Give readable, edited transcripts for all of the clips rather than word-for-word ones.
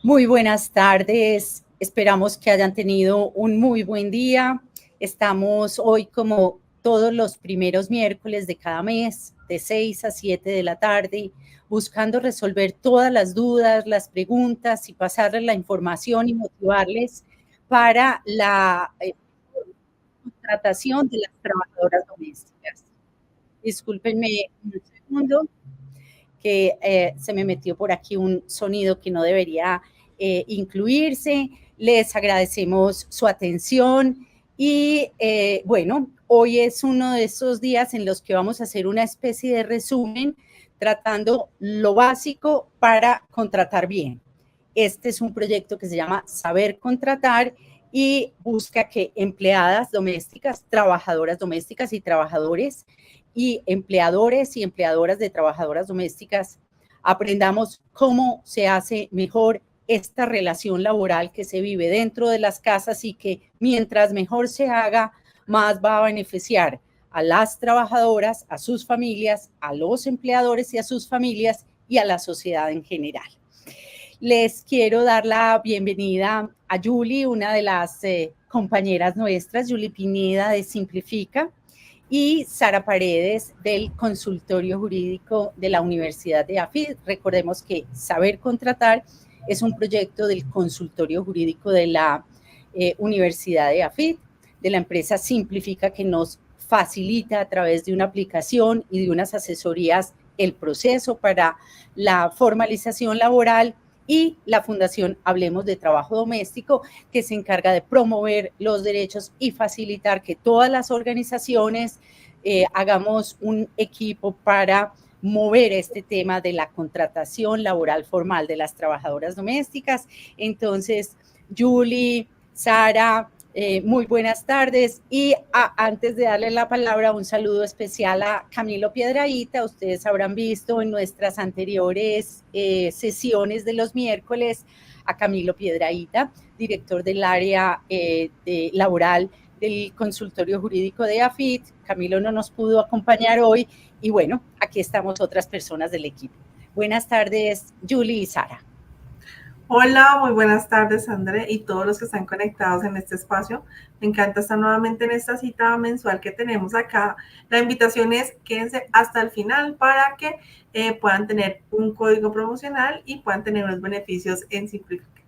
Muy buenas tardes, esperamos que hayan tenido un muy buen día. Estamos hoy como todos los primeros miércoles de cada mes, de 6 a 7 de la tarde, buscando resolver todas las dudas, las preguntas y pasarles la información y motivarles para la contratación de las trabajadoras domésticas. Discúlpenme un segundo, que se me metió por aquí un sonido que no debería incluirse. Les agradecemos su atención y bueno, hoy es uno de esos días en los que vamos a hacer una especie de resumen tratando lo básico para contratar bien. Este es un proyecto que se llama Saber Contratar y busca que empleadas domésticas, trabajadoras domésticas y trabajadores y empleadores y empleadoras de trabajadoras domésticas aprendamos cómo se hace mejor esta relación laboral que se vive dentro de las casas y que mientras mejor se haga, más va a beneficiar a las trabajadoras, a sus familias, a los empleadores y a sus familias y a la sociedad en general. Les quiero dar la bienvenida a Julie, una de las compañeras nuestras, Julie Pineda de Simplifica, y Sara Paredes del Consultorio Jurídico de la Universidad de AFID. Recordemos que Saber Contratar es un proyecto del Consultorio Jurídico de la Universidad de AFID, de la empresa Simplifica, que nos facilita a través de una aplicación y de unas asesorías el proceso para la formalización laboral, y la Fundación Hablemos de Trabajo Doméstico, que se encarga de promover los derechos y facilitar que todas las organizaciones hagamos un equipo para mover este tema de la contratación laboral formal de las trabajadoras domésticas. Entonces, Julie, Sara, muy buenas tardes y antes de darle la palabra, un saludo especial a Camilo Piedrahita. Ustedes habrán visto en nuestras anteriores sesiones de los miércoles a Camilo Piedrahita, director del área laboral del Consultorio Jurídico de AFID. Camilo no nos pudo acompañar hoy y bueno, aquí estamos otras personas del equipo. Buenas tardes, Julie y Sara. Hola, muy buenas tardes, André, y todos los que están conectados en este espacio. Me encanta estar nuevamente en esta cita mensual que tenemos acá. La invitación es quédense hasta el final para que puedan tener un código promocional y puedan tener unos beneficios en Simplifica.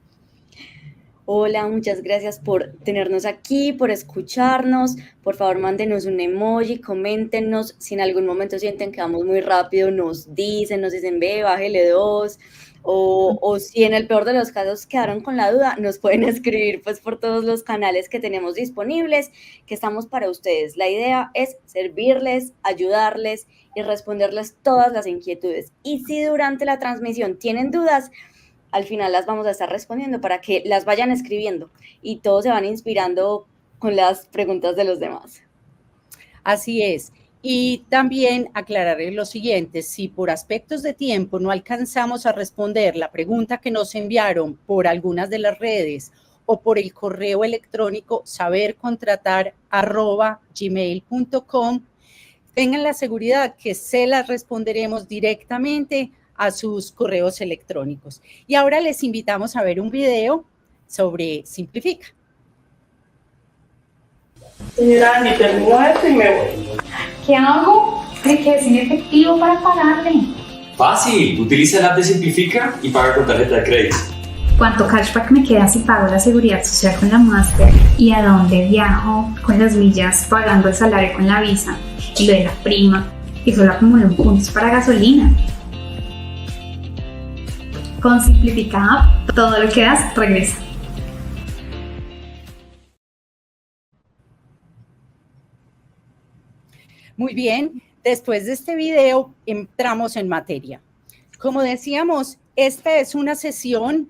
Hola, muchas gracias por tenernos aquí, por escucharnos. Por favor, mándenos un emoji, coméntenos. Si en algún momento sienten que vamos muy rápido, nos dicen, ve, bájele 2. O si en el peor de los casos quedaron con la duda, nos pueden escribir pues por todos los canales que tenemos disponibles, que estamos para ustedes. La idea es servirles, ayudarles y responderles todas las inquietudes. Y si durante la transmisión tienen dudas, al final las vamos a estar respondiendo para que las vayan escribiendo y todos se van inspirando con las preguntas de los demás. Así es. Y también aclararé lo siguiente: si por aspectos de tiempo no alcanzamos a responder la pregunta que nos enviaron por algunas de las redes o por el correo electrónico sabercontratar@gmail.com, tengan la seguridad que se las responderemos directamente a sus correos electrónicos. Y ahora les invitamos a ver un video sobre Simplifica. Señora, ni tengo esto y me voy. ¿Qué hago? Me quedé sin efectivo para pagarle. Fácil, utiliza la app de Simplifica y paga con tarjeta de crédito. ¿Cuánto cashback me queda si pago la seguridad social con la Master? ¿Y a dónde viajo con las millas pagando el salario con la Visa? Y lo de la prima, y solo acumulo puntos para gasolina. Con Simplifica App, todo lo que das regresa. Muy bien, después de este video entramos en materia. Como decíamos, esta es una sesión,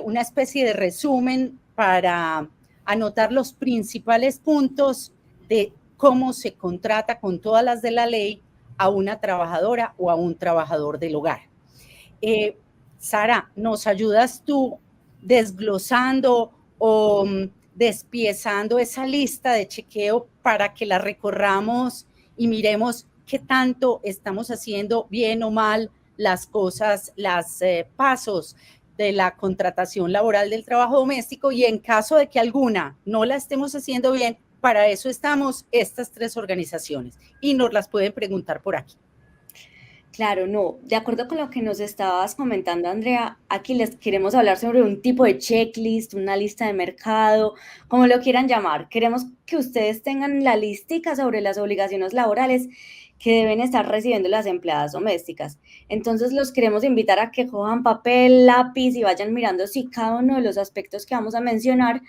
una especie de resumen para anotar los principales puntos de cómo se contrata con todas las de la ley a una trabajadora o a un trabajador del hogar. Sara, ¿nos ayudas tú desglosando o despiezando esa lista de chequeo para que la recorramos y miremos qué tanto estamos haciendo bien o mal las cosas, los pasos de la contratación laboral del trabajo doméstico, y en caso de que alguna no la estemos haciendo bien, para eso estamos estas 3 organizaciones y nos las pueden preguntar por aquí. Claro, no, de acuerdo con lo que nos estabas comentando, Andrea, aquí les queremos hablar sobre un tipo de checklist, una lista de mercado, como lo quieran llamar. Queremos que ustedes tengan la listica sobre las obligaciones laborales que deben estar recibiendo las empleadas domésticas. Entonces los queremos invitar a que cojan papel, lápiz y vayan mirando si cada uno de los aspectos que vamos a mencionar,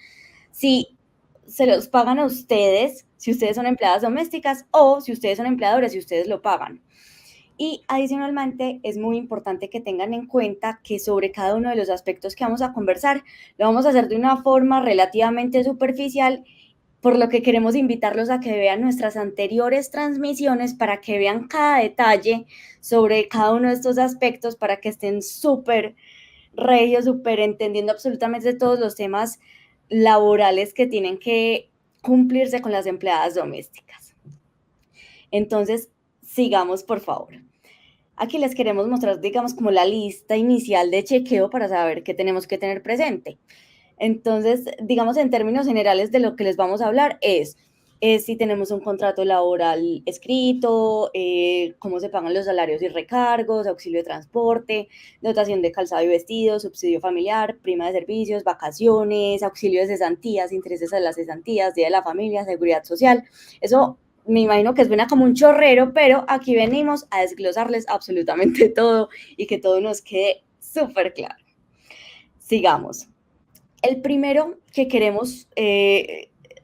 si se los pagan a ustedes, si ustedes son empleadas domésticas, o si ustedes son empleadores y ustedes lo pagan. Y adicionalmente es muy importante que tengan en cuenta que sobre cada uno de los aspectos que vamos a conversar, lo vamos a hacer de una forma relativamente superficial, por lo que queremos invitarlos a que vean nuestras anteriores transmisiones para que vean cada detalle sobre cada uno de estos aspectos, para que estén súper regios, súper entendiendo absolutamente todos los temas laborales que tienen que cumplirse con las empleadas domésticas. Entonces, sigamos, por favor. Aquí les queremos mostrar, digamos, como la lista inicial de chequeo para saber qué tenemos que tener presente. Entonces, digamos, en términos generales de lo que les vamos a hablar es si tenemos un contrato laboral escrito, cómo se pagan los salarios y recargos, auxilio de transporte, dotación de calzado y vestidos, subsidio familiar, prima de servicios, vacaciones, auxilio de cesantías, intereses a las cesantías, día de la familia, seguridad social. Eso me imagino que suena como un chorrero, pero aquí venimos a desglosarles absolutamente todo y que todo nos quede súper claro. Sigamos. El primero que queremos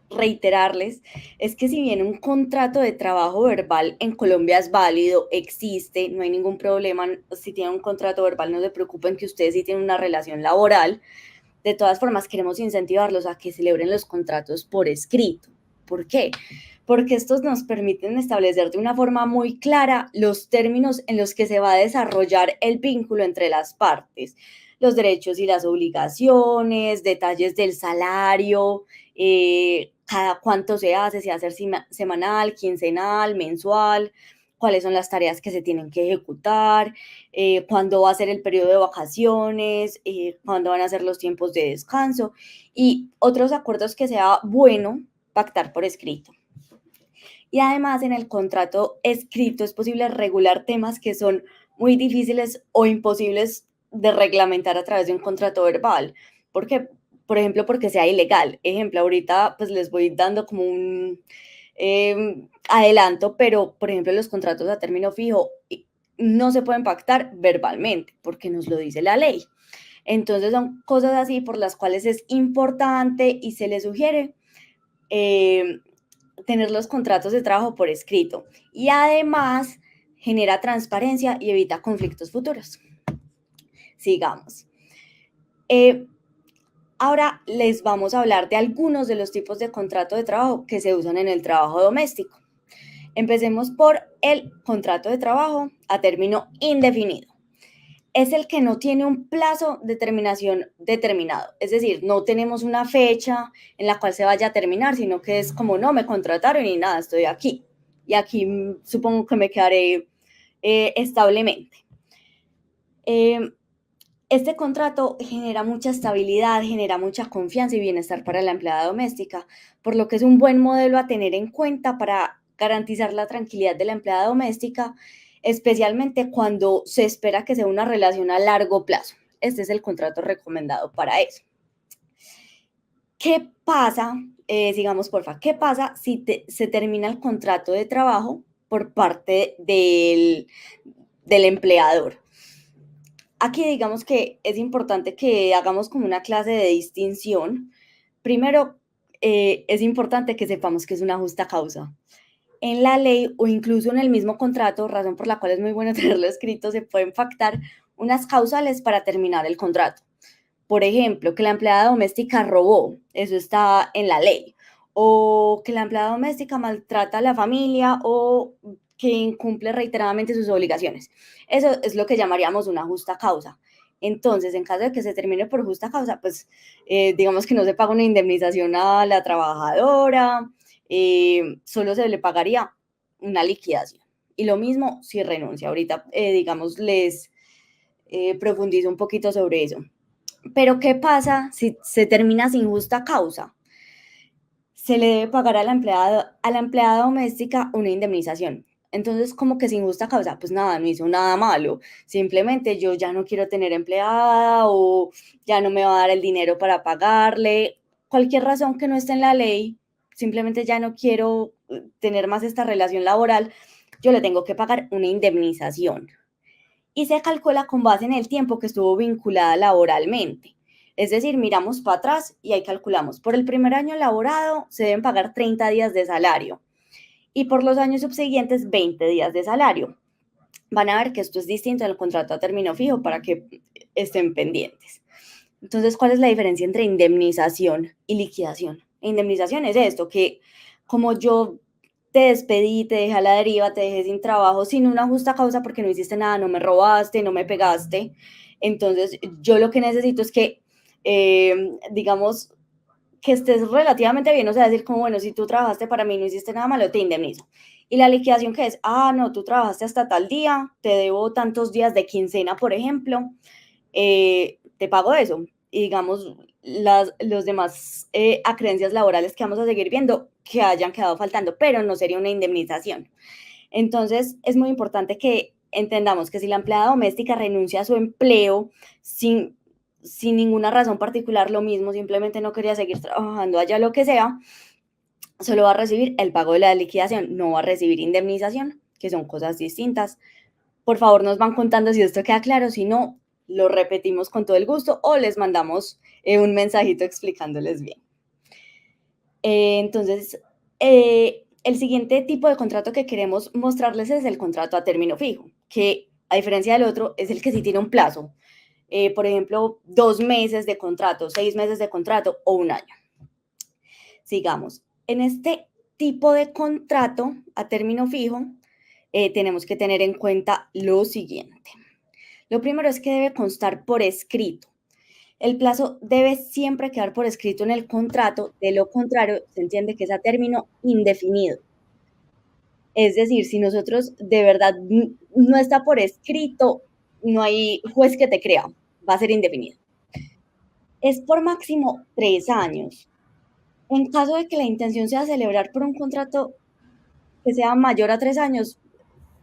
reiterarles es que si bien un contrato de trabajo verbal en Colombia es válido, existe, no hay ningún problema, si tienen un contrato verbal no se preocupen que ustedes sí tienen una relación laboral, de todas formas queremos incentivarlos a que celebren los contratos por escrito. ¿Por qué? Porque estos nos permiten establecer de una forma muy clara los términos en los que se va a desarrollar el vínculo entre las partes, los derechos y las obligaciones, detalles del salario, cada cuánto se hace semanal, quincenal, mensual, cuáles son las tareas que se tienen que ejecutar, cuándo va a ser el periodo de vacaciones, cuándo van a ser los tiempos de descanso y otros acuerdos que sea bueno pactar por escrito. Y además en el contrato escrito es posible regular temas que son muy difíciles o imposibles de reglamentar a través de un contrato verbal. ¿Por qué? Por ejemplo, porque sea ilegal. Ejemplo, ahorita pues les voy dando como un adelanto, pero por ejemplo los contratos a término fijo no se pueden pactar verbalmente porque nos lo dice la ley. Entonces son cosas así por las cuales es importante y se les sugiere tener los contratos de trabajo por escrito y además genera transparencia y evita conflictos futuros. Sigamos. Ahora les vamos a hablar de algunos de los tipos de contrato de trabajo que se usan en el trabajo doméstico. Empecemos por el contrato de trabajo a término indefinido. Es el que no tiene un plazo de terminación determinado. Es decir, no tenemos una fecha en la cual se vaya a terminar, sino que es como, no, me contrataron y nada, estoy aquí. Y aquí supongo que me quedaré establemente. Este contrato genera mucha estabilidad, genera mucha confianza y bienestar para la empleada doméstica, por lo que es un buen modelo a tener en cuenta para garantizar la tranquilidad de la empleada doméstica, especialmente cuando se espera que sea una relación a largo plazo. Este es el contrato recomendado para eso. ¿Qué pasa? Sigamos, porfa. ¿Qué pasa si se termina el contrato de trabajo por parte del empleador? Aquí digamos que es importante que hagamos como una clase de distinción. Primero, es importante que sepamos que es una justa causa. En la ley o incluso en el mismo contrato, razón por la cual es muy bueno tenerlo escrito, se pueden pactar unas causales para terminar el contrato. Por ejemplo, que la empleada doméstica robó, eso está en la ley, o que la empleada doméstica maltrata a la familia o que incumple reiteradamente sus obligaciones. Eso es lo que llamaríamos una justa causa. Entonces, en caso de que se termine por justa causa, pues digamos que no se paga una indemnización a la trabajadora, solo se le pagaría una liquidación. Y lo mismo si renuncia. Ahorita, digamos, les profundizo un poquito sobre eso. Pero ¿qué pasa si se termina sin justa causa? Se le debe pagar a la empleada doméstica una indemnización. Entonces, como que sin justa causa, pues nada, no hizo nada malo. Simplemente yo ya no quiero tener empleada o ya no me va a dar el dinero para pagarle. Cualquier razón que no esté en la ley, simplemente ya no quiero tener más esta relación laboral, yo le tengo que pagar una indemnización. Y se calcula con base en el tiempo que estuvo vinculada laboralmente. Es decir, miramos para atrás y ahí calculamos. Por el primer año laborado se deben pagar 30 días de salario y por los años subsiguientes 20 días de salario. Van a ver que esto es distinto en el contrato a término fijo para que estén pendientes. Entonces, ¿cuál es la diferencia entre indemnización y liquidación? Indemnización es esto, que como yo te despedí, te dejé a la deriva, te dejé sin trabajo, sin una justa causa porque no hiciste nada, no me robaste, no me pegaste. Entonces, yo lo que necesito es que, digamos, que estés relativamente bien, o sea, decir como, bueno, si tú trabajaste para mí, no hiciste nada malo, te indemnizo. Y la liquidación que es, no, tú trabajaste hasta tal día, te debo tantos días de quincena, por ejemplo, te pago eso. Y digamos, los demás acreencias laborales que vamos a seguir viendo que hayan quedado faltando, pero no sería una indemnización. Entonces, es muy importante que entendamos que si la empleada doméstica renuncia a su empleo sin ninguna razón particular, lo mismo, simplemente no quería seguir trabajando allá, lo que sea, solo va a recibir el pago de la liquidación, no va a recibir indemnización, que son cosas distintas. Por favor, nos van contando si esto queda claro, si no, lo repetimos con todo el gusto o les mandamos un mensajito explicándoles bien. Entonces, el siguiente tipo de contrato que queremos mostrarles es el contrato a término fijo, que a diferencia del otro es el que sí tiene un plazo. Por ejemplo, 2 meses de contrato, 6 meses de contrato o 1 año. Sigamos. En este tipo de contrato a término fijo, tenemos que tener en cuenta lo siguiente. Lo primero es que debe constar por escrito. El plazo debe siempre quedar por escrito en el contrato, de lo contrario, se entiende que es a término indefinido. Es decir, si nosotros de verdad no está por escrito, no hay juez que te crea, va a ser indefinido. Es por máximo 3 años. En caso de que la intención sea celebrar por un contrato que sea mayor a 3 años,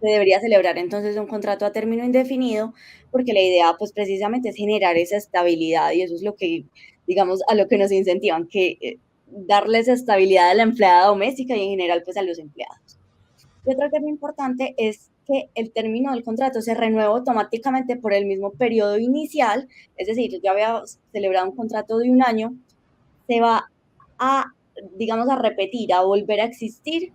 se debería celebrar entonces un contrato a término indefinido, porque la idea, pues, precisamente es generar esa estabilidad y eso es lo que, digamos, a lo que nos incentivan, que darles estabilidad a la empleada doméstica y en general, pues, a los empleados. Y otro tema importante es que el término del contrato se renueva automáticamente por el mismo periodo inicial, es decir, yo ya había celebrado un contrato de 1 año, se va a, digamos, a repetir, a volver a existir,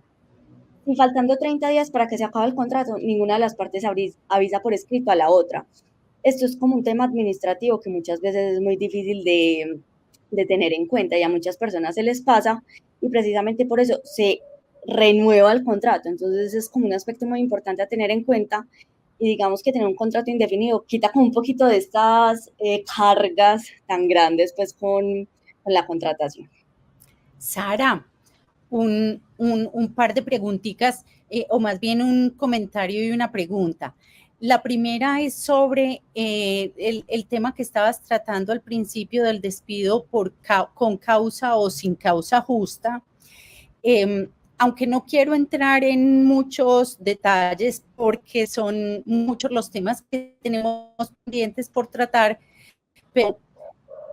y faltando 30 días para que se acabe el contrato, ninguna de las partes avisa por escrito a la otra. Esto es como un tema administrativo que muchas veces es muy difícil de tener en cuenta y a muchas personas se les pasa y precisamente por eso se renueva el contrato. Entonces es como un aspecto muy importante a tener en cuenta y digamos que tener un contrato indefinido quita como un poquito de estas cargas tan grandes pues con la contratación. Sara, un par de preguntitas, o más bien un comentario y una pregunta. La primera es sobre el tema que estabas tratando al principio del despido con causa o sin causa justa. Aunque no quiero entrar en muchos detalles porque son muchos los temas que tenemos pendientes por tratar, pero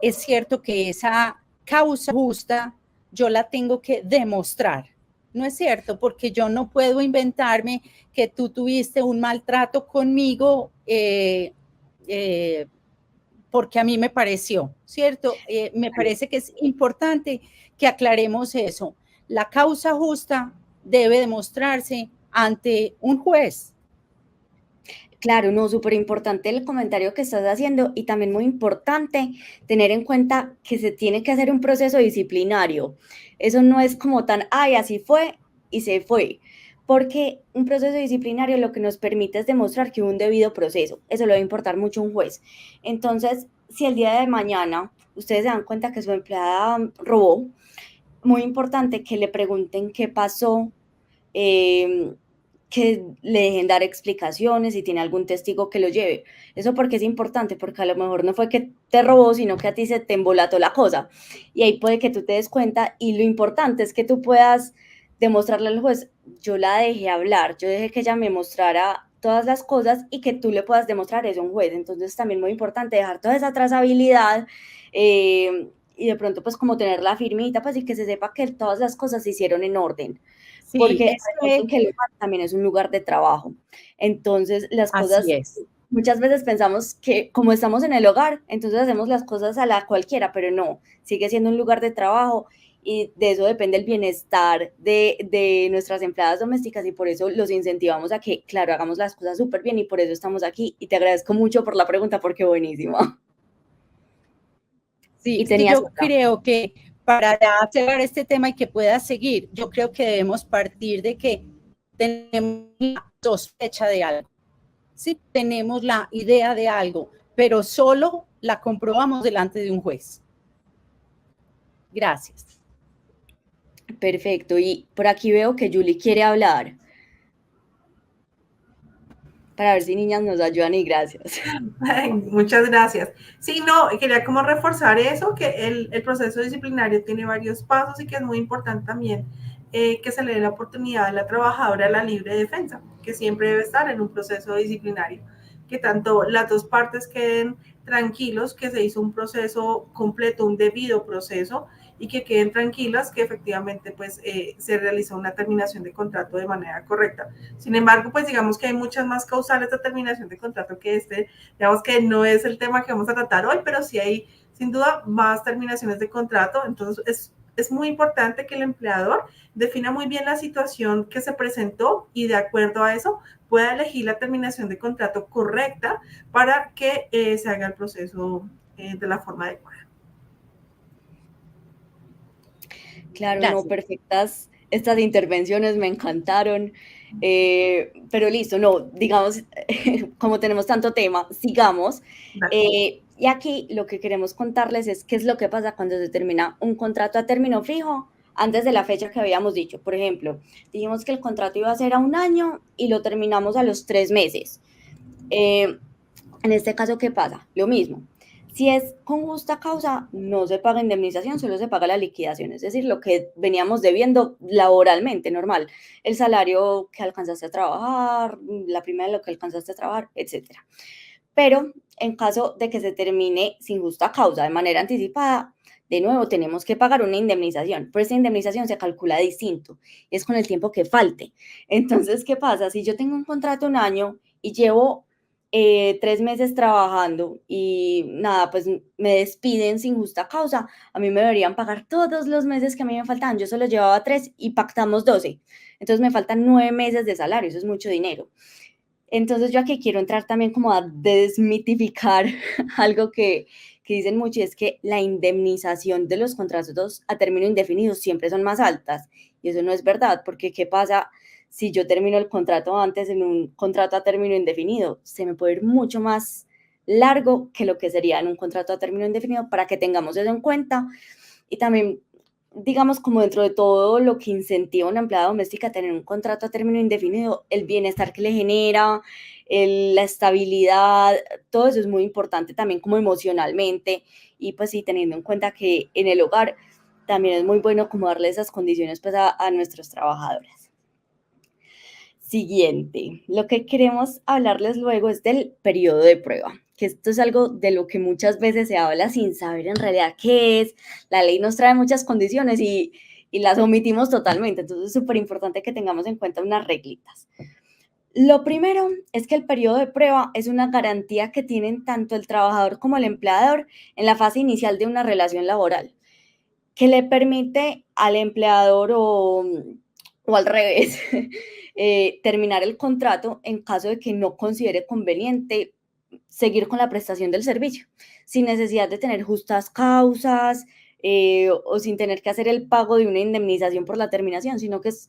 es cierto que esa causa justa yo la tengo que demostrar, ¿no es cierto? Porque yo no puedo inventarme que tú tuviste un maltrato conmigo porque a mí me pareció, ¿cierto? Me parece que es importante que aclaremos eso. La causa justa debe demostrarse ante un juez. Claro, no, súper importante el comentario que estás haciendo y también muy importante tener en cuenta que se tiene que hacer un proceso disciplinario. Eso no es como tan, así fue y se fue, porque un proceso disciplinario lo que nos permite es demostrar que hubo un debido proceso. Eso le va a importar mucho a un juez. Entonces, si el día de mañana ustedes se dan cuenta que su empleada robó, muy importante que le pregunten qué pasó, que le dejen dar explicaciones, si tiene algún testigo que lo lleve. Eso porque es importante, porque a lo mejor no fue que te robó, sino que a ti se te embolató la cosa. Y ahí puede que tú te des cuenta, y lo importante es que tú puedas demostrarle al juez, yo la dejé hablar, yo dejé que ella me mostrara todas las cosas y que tú le puedas demostrar eso a un juez. Entonces también muy importante dejar toda esa trazabilidad y de pronto pues como tener la firmita, pues y que se sepa que todas las cosas se hicieron en orden. Sí, Porque eso que el lugar también es un lugar de trabajo. Entonces, las cosas, así es. muchas veces pensamos que como estamos en el hogar, entonces hacemos las cosas a la cualquiera, pero no, sigue siendo un lugar de trabajo y de eso depende el bienestar de nuestras empleadas domésticas y por eso los incentivamos a que, claro, hagamos las cosas súper bien y por eso estamos aquí. Y te agradezco mucho por la pregunta porque buenísima. Sí, Y es que tenías yo otra. creo que para ya cerrar este tema y que pueda seguir, yo creo que debemos partir de que tenemos la sospecha de algo, sí, tenemos la idea de algo, pero solo la comprobamos delante de un juez. Gracias. Perfecto. Y por aquí veo que Julie quiere hablar. Para ver si niñas nos ayudan y gracias. Ay, muchas gracias. Sí, no, quería como reforzar eso, que el proceso disciplinario tiene varios pasos y que es muy importante también que se le dé la oportunidad a la trabajadora a la libre defensa, que siempre debe estar en un proceso disciplinario, que tanto las dos partes queden tranquilos, que se hizo un proceso completo, un debido proceso, y que queden tranquilas que efectivamente pues se realizó una terminación de contrato de manera correcta. Sin embargo, pues digamos que hay muchas más causales de terminación de contrato que digamos que no es el tema que vamos a tratar hoy, pero sí hay sin duda más terminaciones de contrato. Entonces es muy importante que el empleador defina muy bien la situación que se presentó y de acuerdo a eso pueda elegir la terminación de contrato correcta para que se haga el proceso de la forma adecuada. Claro, Gracias. no, perfectas estas intervenciones, me encantaron. Pero listo, no, digamos, como tenemos tanto tema, sigamos. Y aquí lo que queremos contarles es qué es lo que pasa cuando se termina un contrato a término fijo antes de la fecha que habíamos dicho. Por ejemplo, dijimos que el contrato iba a ser a 1 año y lo terminamos a los 3 meses. En este caso, ¿qué pasa? Lo mismo. Si es con justa causa, no se paga indemnización, solo se paga la liquidación, es decir, lo que veníamos debiendo laboralmente, normal, el salario que alcanzaste a trabajar, la prima de lo que alcanzaste a trabajar, etc. Pero en caso de que se termine sin justa causa, de manera anticipada, de nuevo tenemos que pagar una indemnización, pero esta indemnización se calcula distinto, es con el tiempo que falte. Entonces, ¿qué pasa? Si yo tengo un contrato 1 año y llevo 3 meses trabajando y nada, pues me despiden sin justa causa, a mí me deberían pagar todos los meses que a mí me faltaban, yo solo llevaba 3 y pactamos 12, entonces me faltan 9 meses de salario, eso es mucho dinero. Entonces yo aquí quiero entrar también como a desmitificar algo que dicen mucho y es que la indemnización de los contratos a término indefinido siempre son más altas y eso no es verdad, porque ¿qué pasa si yo termino el contrato antes en un contrato a término indefinido? Se me puede ir mucho más largo que lo que sería en un contrato a término indefinido, para que tengamos eso en cuenta. Y también, digamos, como dentro de todo lo que incentiva a una empleada doméstica a tener un contrato a término indefinido, el bienestar que le genera, la estabilidad, todo eso es muy importante también como emocionalmente, y pues sí, teniendo en cuenta que en el hogar también es muy bueno como darle esas condiciones pues a nuestros trabajadores. Siguiente, lo que queremos hablarles luego es del periodo de prueba, que esto es algo de lo que muchas veces se habla sin saber en realidad qué es. La ley nos trae muchas condiciones y las omitimos totalmente, entonces es súper importante que tengamos en cuenta unas reglitas. Lo primero es que el periodo de prueba es una garantía que tienen tanto el trabajador como el empleador en la fase inicial de una relación laboral, que le permite al empleador o al revés, terminar el contrato en caso de que no considere conveniente seguir con la prestación del servicio, sin necesidad de tener justas causas o sin tener que hacer el pago de una indemnización por la terminación, sino que es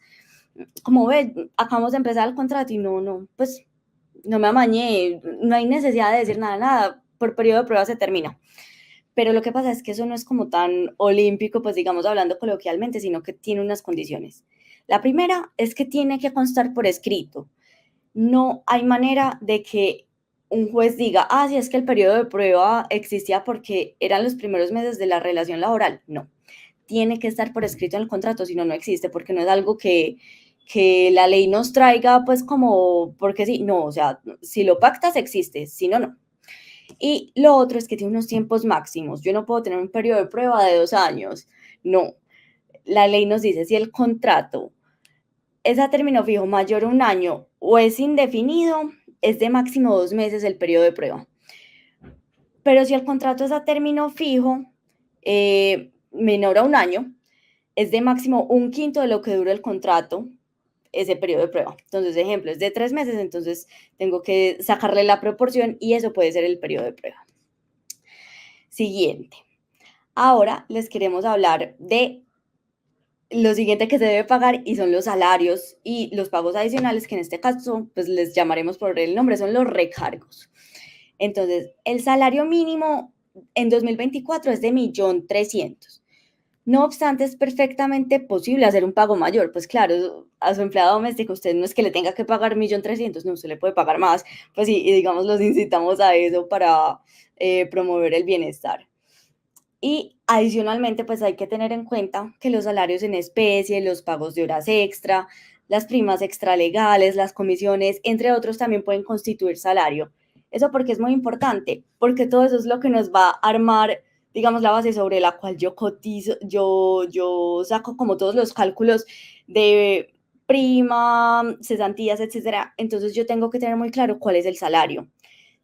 como ve, acabamos de empezar el contrato y pues no me amañé, no hay necesidad de decir nada, por periodo de prueba se termina. Pero lo que pasa es que eso no es como tan olímpico, pues digamos hablando coloquialmente, sino que tiene unas condiciones. La primera es que tiene que constar por escrito. No hay manera de que un juez diga, si es que el periodo de prueba existía porque eran los primeros meses de la relación laboral. No, tiene que estar por escrito en el contrato, si no, no existe, porque no es algo que la ley nos traiga, pues como, porque sí, no, o sea, si lo pactas existe, si no, no. Y lo otro es que tiene unos tiempos máximos. Yo no puedo tener un periodo de prueba de 2 años, no. La ley nos dice, si el contrato es a término fijo mayor a 1 año o es indefinido, es de máximo 2 meses el periodo de prueba. Pero si el contrato es a término fijo, menor a 1 año, es de máximo 1/5 de lo que dura el contrato, ese periodo de prueba. Entonces, ejemplo, es de 3 meses, entonces tengo que sacarle la proporción y eso puede ser el periodo de prueba. Siguiente. Ahora les queremos hablar de lo siguiente que se debe pagar y son los salarios y los pagos adicionales, que en este caso pues les llamaremos por el nombre, son los recargos. Entonces, el salario mínimo en 2024 es de 1.300.000. No obstante, es perfectamente posible hacer un pago mayor. Pues claro, a su empleado doméstico usted no es que le tenga que pagar 1.300.000, no, usted le puede pagar más. Pues sí, y digamos los incitamos a eso para promover el bienestar. Y adicionalmente, pues hay que tener en cuenta que los salarios en especie, los pagos de horas extra, las primas extralegales, las comisiones, entre otros, también pueden constituir salario. Eso porque es muy importante, porque todo eso es lo que nos va a armar, digamos, la base sobre la cual yo cotizo, yo saco como todos los cálculos de prima, cesantías, etcétera. Entonces yo tengo que tener muy claro cuál es el salario.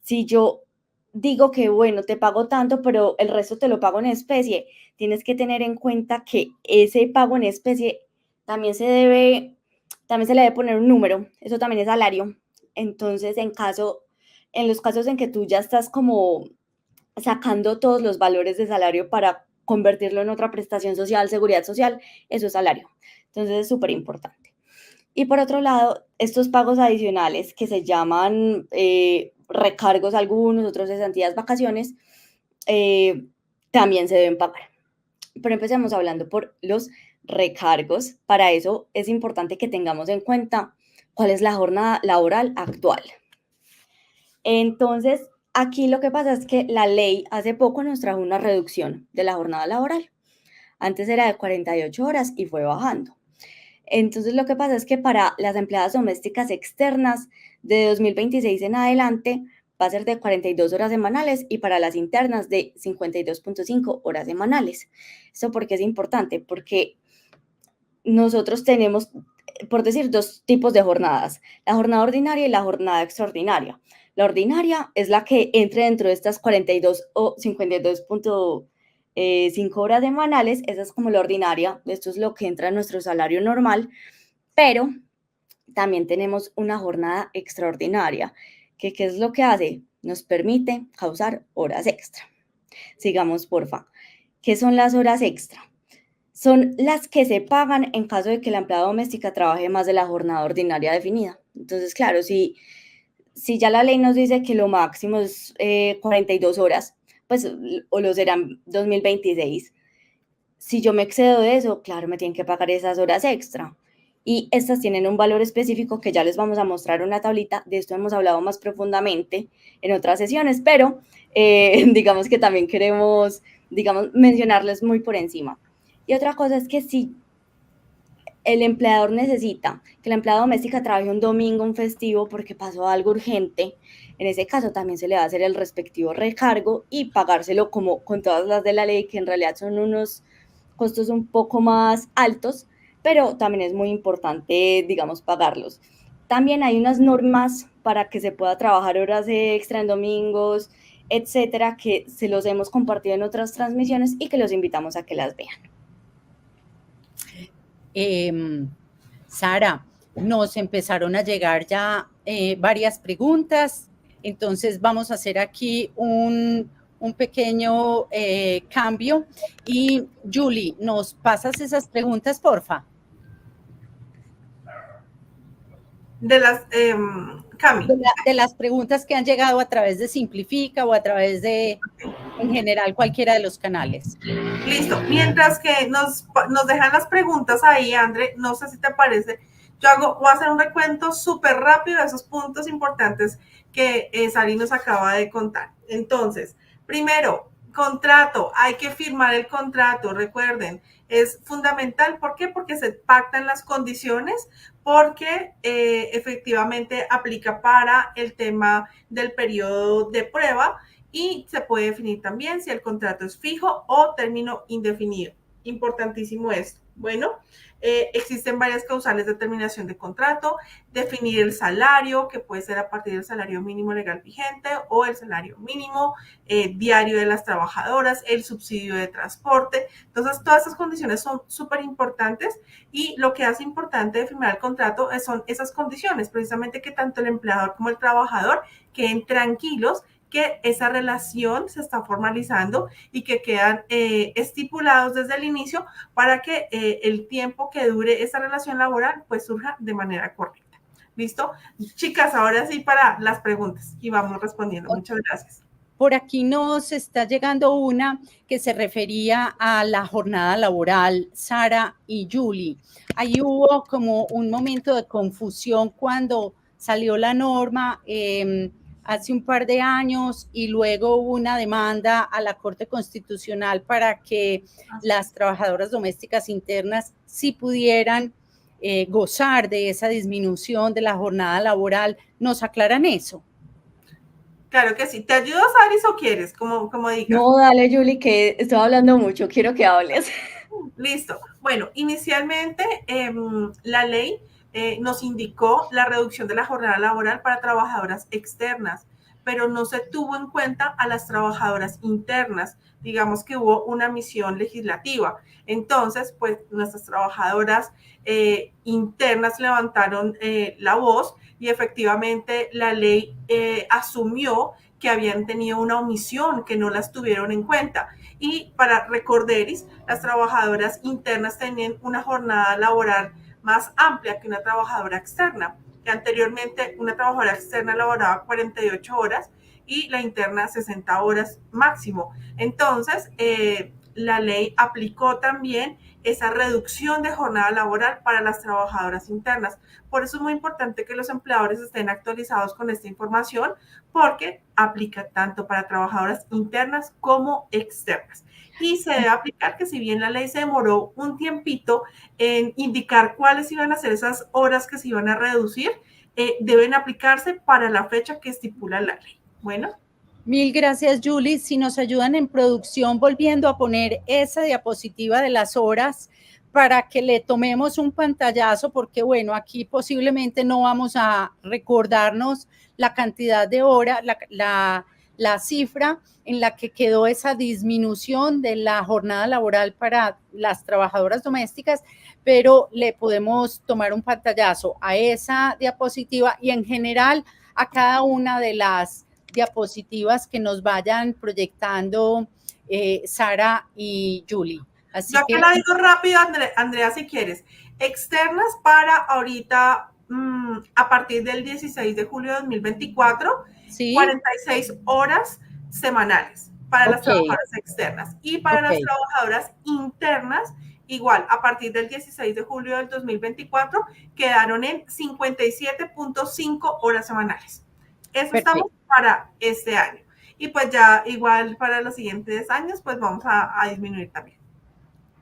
Si yo digo que, bueno, te pago tanto, pero el resto te lo pago en especie, tienes que tener en cuenta que ese pago en especie también se le debe poner un número, eso también es salario. Entonces, en los casos en que tú ya estás como sacando todos los valores de salario para convertirlo en otra prestación social, seguridad social, eso es salario. Entonces, es súper importante. Y por otro lado, estos pagos adicionales que se llaman recargos algunos, otros cesantías, vacaciones, también se deben pagar. Pero empecemos hablando por los recargos. Para eso es importante que tengamos en cuenta cuál es la jornada laboral actual. Entonces, aquí lo que pasa es que la ley hace poco nos trajo una reducción de la jornada laboral. Antes era de 48 horas y fue bajando. Entonces, lo que pasa es que para las empleadas domésticas externas de 2026 en adelante va a ser de 42 horas semanales y para las internas de 52.5 horas semanales. ¿Eso por qué es importante? Porque nosotros tenemos, por decir, 2 tipos de jornadas, la jornada ordinaria y la jornada extraordinaria. La ordinaria es la que entre dentro de estas 42 o 52.5 horas semanales, esa es como la ordinaria, esto es lo que entra en nuestro salario normal, pero también tenemos una jornada extraordinaria, que ¿qué es lo que hace? Nos permite causar horas extra. Sigamos, porfa. ¿Qué son las horas extra? Son las que se pagan en caso de que la empleada doméstica trabaje más de la jornada ordinaria definida. Entonces, claro, si ya la ley nos dice que lo máximo es 42 horas, pues, o lo serán 2026. Si yo me excedo de eso, claro, me tienen que pagar esas horas extra. Y estas tienen un valor específico que ya les vamos a mostrar en una tablita. De esto hemos hablado más profundamente en otras sesiones, pero digamos que también queremos, mencionarles muy por encima. Y otra cosa es que si el empleador necesita que la empleada doméstica trabaje un domingo, un festivo, porque pasó algo urgente, en ese caso también se le va a hacer el respectivo recargo y pagárselo como con todas las de la ley, que en realidad son unos costos un poco más altos, pero también es muy importante, pagarlos. También hay unas normas para que se pueda trabajar horas extra en domingos, etcétera, que se los hemos compartido en otras transmisiones y que los invitamos a que las vean. Sara, nos empezaron a llegar ya varias preguntas, entonces vamos a hacer aquí un pequeño cambio. Y Julie, ¿nos pasas esas preguntas, porfa? De las, Cami. De las preguntas que han llegado a través de Simplifica o a través de en general cualquiera de los canales. Listo. Mientras que nos dejan las preguntas ahí, André, no sé si te parece, voy a hacer un recuento súper rápido de esos puntos importantes que Sari nos acaba de contar. Entonces, primero, contrato, hay que firmar el contrato, recuerden, es fundamental. ¿Por qué? Porque se pactan las condiciones, porque efectivamente aplica para el tema del periodo de prueba y se puede definir también si el contrato es fijo o término indefinido. Importantísimo esto. Bueno, existen varias causales de terminación de contrato, definir el salario, que puede ser a partir del salario mínimo legal vigente o el salario mínimo diario de las trabajadoras, el subsidio de transporte. Entonces, todas estas condiciones son súper importantes y lo que hace importante de firmar el contrato son esas condiciones, precisamente que tanto el empleador como el trabajador queden tranquilos que esa relación se está formalizando y que quedan estipulados desde el inicio para que el tiempo que dure esa relación laboral pues surja de manera correcta. ¿Listo? Chicas, ahora sí para las preguntas y vamos respondiendo. Muchas gracias. Por aquí nos está llegando una que se refería a la jornada laboral, Sara y Julie. Ahí hubo como un momento de confusión cuando salió la norma hace un par de años y luego hubo una demanda a la Corte Constitucional para que las trabajadoras domésticas internas sí pudieran gozar de esa disminución de la jornada laboral. ¿Nos aclaran eso? Claro que sí. ¿Te ayudo, Saris, o quieres? Como digas. No, dale, Julie, que estoy hablando mucho, quiero que hables. Listo. Bueno, inicialmente la ley nos indicó la reducción de la jornada laboral para trabajadoras externas, pero no se tuvo en cuenta a las trabajadoras internas. Digamos que hubo una misión legislativa. Entonces, pues nuestras trabajadoras internas levantaron la voz y efectivamente la ley asumió que habían tenido una omisión, que no las tuvieron en cuenta. Y para recorderis, las trabajadoras internas tenían una jornada laboral más amplia que una trabajadora externa, que anteriormente una trabajadora externa laboraba 48 horas y la interna 60 horas máximo. Entonces, la ley aplicó también esa reducción de jornada laboral para las trabajadoras internas. Por eso es muy importante que los empleadores estén actualizados con esta información, porque aplica tanto para trabajadoras internas como externas. Y se debe aplicar que si bien la ley se demoró un tiempito en indicar cuáles iban a ser esas horas que se iban a reducir, deben aplicarse para la fecha que estipula la ley. Bueno. Mil gracias, Julie. Si nos ayudan en producción, volviendo a poner esa diapositiva de las horas para que le tomemos un pantallazo, porque bueno, aquí posiblemente no vamos a recordarnos la cantidad de horas, la cifra en la que quedó esa disminución de la jornada laboral para las trabajadoras domésticas, pero le podemos tomar un pantallazo a esa diapositiva y en general a cada una de las diapositivas que nos vayan proyectando Sara y Julie. Así yo que la digo rápido, Andrea, si quieres. Externas para ahorita, a partir del 16 de julio de 2024, ¿sí? 46 horas semanales para las trabajadoras externas. Y para las trabajadoras internas, igual, a partir del 16 de julio del 2024, quedaron en 57.5 horas semanales. Eso estamos para este año. Y pues ya igual para los siguientes años, pues vamos a disminuir también.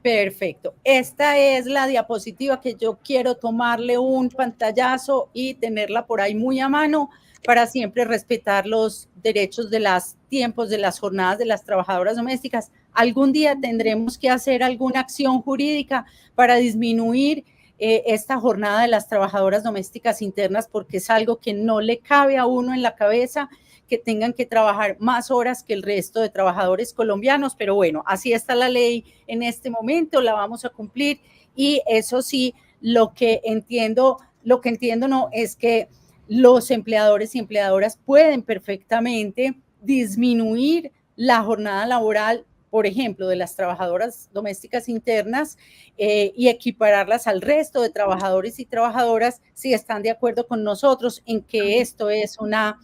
Perfecto. Esta es la diapositiva que yo quiero tomarle un pantallazo y tenerla por ahí muy a mano para siempre respetar los derechos de los tiempos de las jornadas de las trabajadoras domésticas. Algún día tendremos que hacer alguna acción jurídica para disminuir esta jornada de las trabajadoras domésticas internas, porque es algo que no le cabe a uno en la cabeza que tengan que trabajar más horas que el resto de trabajadores colombianos, pero bueno, así está la ley en este momento, la vamos a cumplir y eso sí, lo que entiendo no es que los empleadores y empleadoras pueden perfectamente disminuir la jornada laboral por ejemplo, de las trabajadoras domésticas internas y equipararlas al resto de trabajadores y trabajadoras si están de acuerdo con nosotros en que esto es una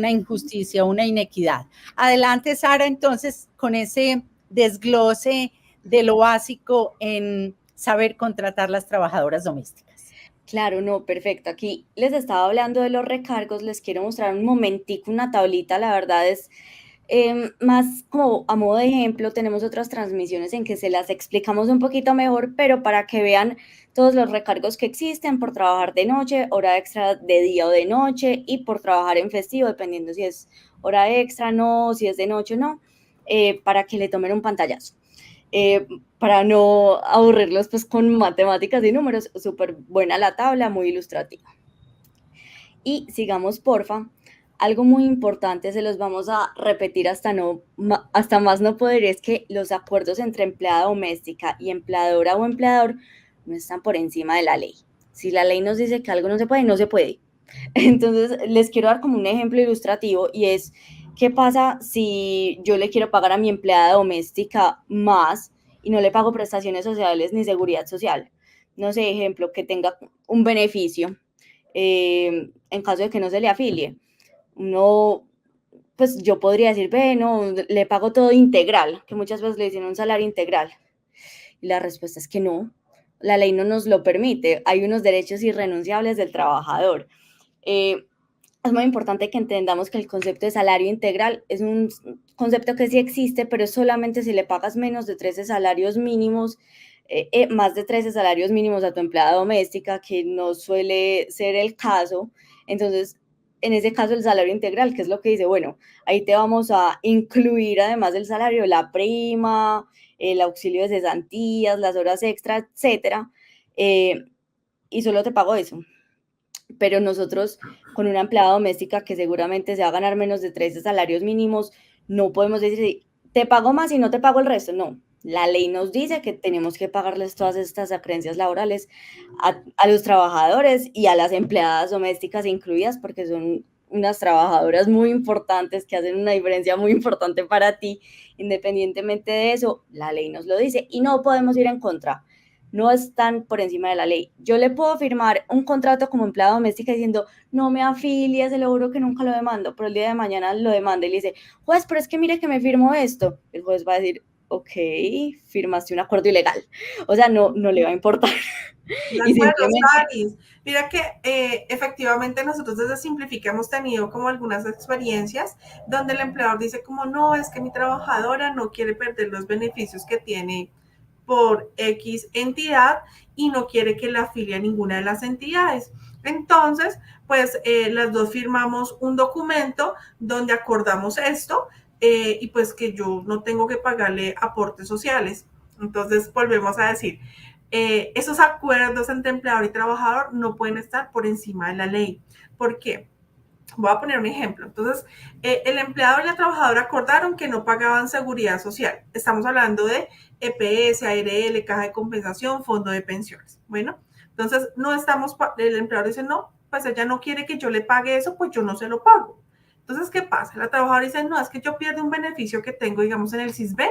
injusticia, una inequidad. Adelante, Sara, entonces, con ese desglose de lo básico en saber contratar las trabajadoras domésticas. Claro, no, perfecto. Aquí les estaba hablando de los recargos, les quiero mostrar un momentico una tablita, la verdad es más como a modo de ejemplo, tenemos otras transmisiones en que se las explicamos un poquito mejor, pero para que vean todos los recargos que existen por trabajar de noche, hora extra de día o de noche y por trabajar en festivo, dependiendo si es hora extra, no, si es de noche o no, para que le tomen un pantallazo. Para no aburrirlos pues con matemáticas y números, súper buena la tabla, muy ilustrativa. Y sigamos, porfa. Algo muy importante, se los vamos a repetir hasta más no poder, es que los acuerdos entre empleada doméstica y empleadora o empleador no están por encima de la ley. Si la ley nos dice que algo no se puede, no se puede. Entonces, les quiero dar como un ejemplo ilustrativo y es, ¿qué pasa si yo le quiero pagar a mi empleada doméstica más y no le pago prestaciones sociales ni seguridad social? No sé, ejemplo, que tenga un beneficio en caso de que no se le afilie. Uno, pues yo podría decir, no, le pago todo integral, que muchas veces le dicen un salario integral. Y la respuesta es que no, la ley no nos lo permite. Hay unos derechos irrenunciables del trabajador. Es muy importante que entendamos que el concepto de salario integral es un concepto que sí existe, pero solamente si le pagas menos de 13 salarios mínimos, más de 13 salarios mínimos a tu empleada doméstica, que no suele ser el caso. Entonces, en ese caso, el salario integral, que es lo que dice, bueno, ahí te vamos a incluir, además del salario, la prima, el auxilio de cesantías, las horas extra, etcétera, y solo te pago eso. Pero nosotros, con una empleada doméstica que seguramente se va a ganar menos de 13 salarios mínimos, no podemos decir, te pago más y no te pago el resto. No, la ley nos dice que tenemos que pagarles todas estas acreencias laborales a los trabajadores y a las empleadas domésticas incluidas, porque son unas trabajadoras muy importantes que hacen una diferencia muy importante para ti. Independientemente de eso, la ley nos lo dice y no podemos ir en contra. No están por encima de la ley. Yo le puedo firmar un contrato como empleada doméstica diciendo, no me afilies, se lo juro que nunca lo demando, pero el día de mañana lo demanda y le dice, juez, pero es que mire que me firmó esto. El juez va a decir, ok, firmaste un acuerdo ilegal. O sea, no le va a importar. De acuerdo, Saris. Mira que efectivamente nosotros desde Simplifica hemos tenido como algunas experiencias donde el empleador dice como, no, es que mi trabajadora no quiere perder los beneficios que tiene por X entidad y no quiere que la afilie a ninguna de las entidades. Entonces, pues las dos firmamos un documento donde acordamos esto y pues que yo no tengo que pagarle aportes sociales. Entonces, volvemos a decir, esos acuerdos entre empleador y trabajador no pueden estar por encima de la ley. ¿Por qué? Voy a poner un ejemplo. Entonces, el empleador y la trabajadora acordaron que no pagaban seguridad social. Estamos hablando de EPS, ARL, caja de compensación, fondo de pensiones. Bueno, entonces el empleador dice, no, pues ella no quiere que yo le pague eso, pues yo no se lo pago. Entonces, ¿qué pasa? La trabajadora dice, no, es que yo pierdo un beneficio que tengo, digamos, en el CISBEN,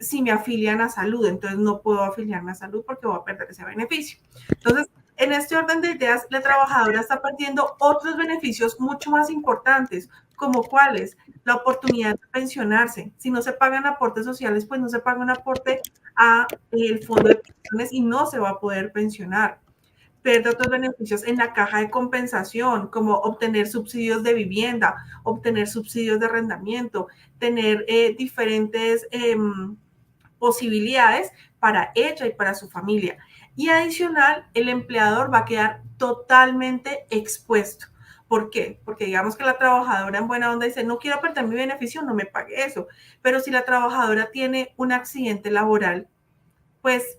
si me afilian a salud, entonces no puedo afiliarme a salud porque voy a perder ese beneficio. Entonces, en este orden de ideas, la trabajadora está perdiendo otros beneficios mucho más importantes, como cuáles, la oportunidad de pensionarse. Si no se pagan aportes sociales, pues no se paga un aporte a el fondo de pensiones y no se va a poder pensionar. Pierde otros beneficios en la caja de compensación, como obtener subsidios de vivienda, obtener subsidios de arrendamiento, tener diferentes posibilidades para ella y para su familia. Y adicional, el empleador va a quedar totalmente expuesto. ¿Por qué? Porque digamos que la trabajadora en buena onda dice, no quiero perder mi beneficio, no me pague eso. Pero si la trabajadora tiene un accidente laboral, pues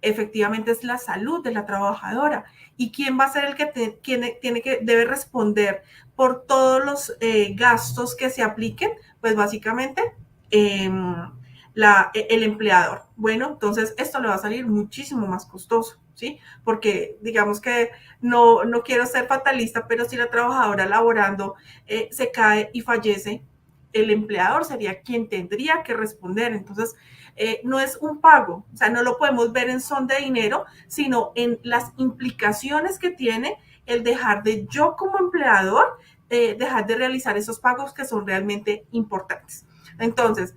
efectivamente es la salud de la trabajadora. ¿Y quién va a ser el que debe responder por todos los gastos que se apliquen? Pues básicamente el empleador. Bueno, entonces esto le va a salir muchísimo más costoso, ¿sí? Porque digamos que no quiero ser fatalista, pero si la trabajadora laborando se cae y fallece, el empleador sería quien tendría que responder. Entonces, no es un pago, o sea, no lo podemos ver en son de dinero, sino en las implicaciones que tiene el dejar de yo como empleador, dejar de realizar esos pagos que son realmente importantes. Entonces,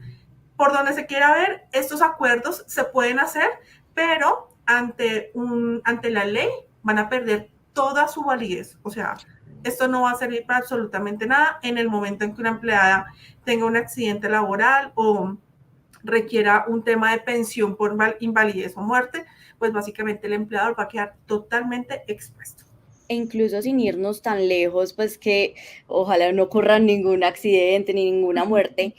por donde se quiera ver, estos acuerdos se pueden hacer, pero ante la ley van a perder toda su validez. O sea, esto no va a servir para absolutamente nada en el momento en que una empleada tenga un accidente laboral o requiera un tema de pensión por invalidez o muerte, pues básicamente el empleador va a quedar totalmente expuesto. E incluso sin irnos tan lejos, pues que ojalá no ocurra ningún accidente ni ninguna muerte,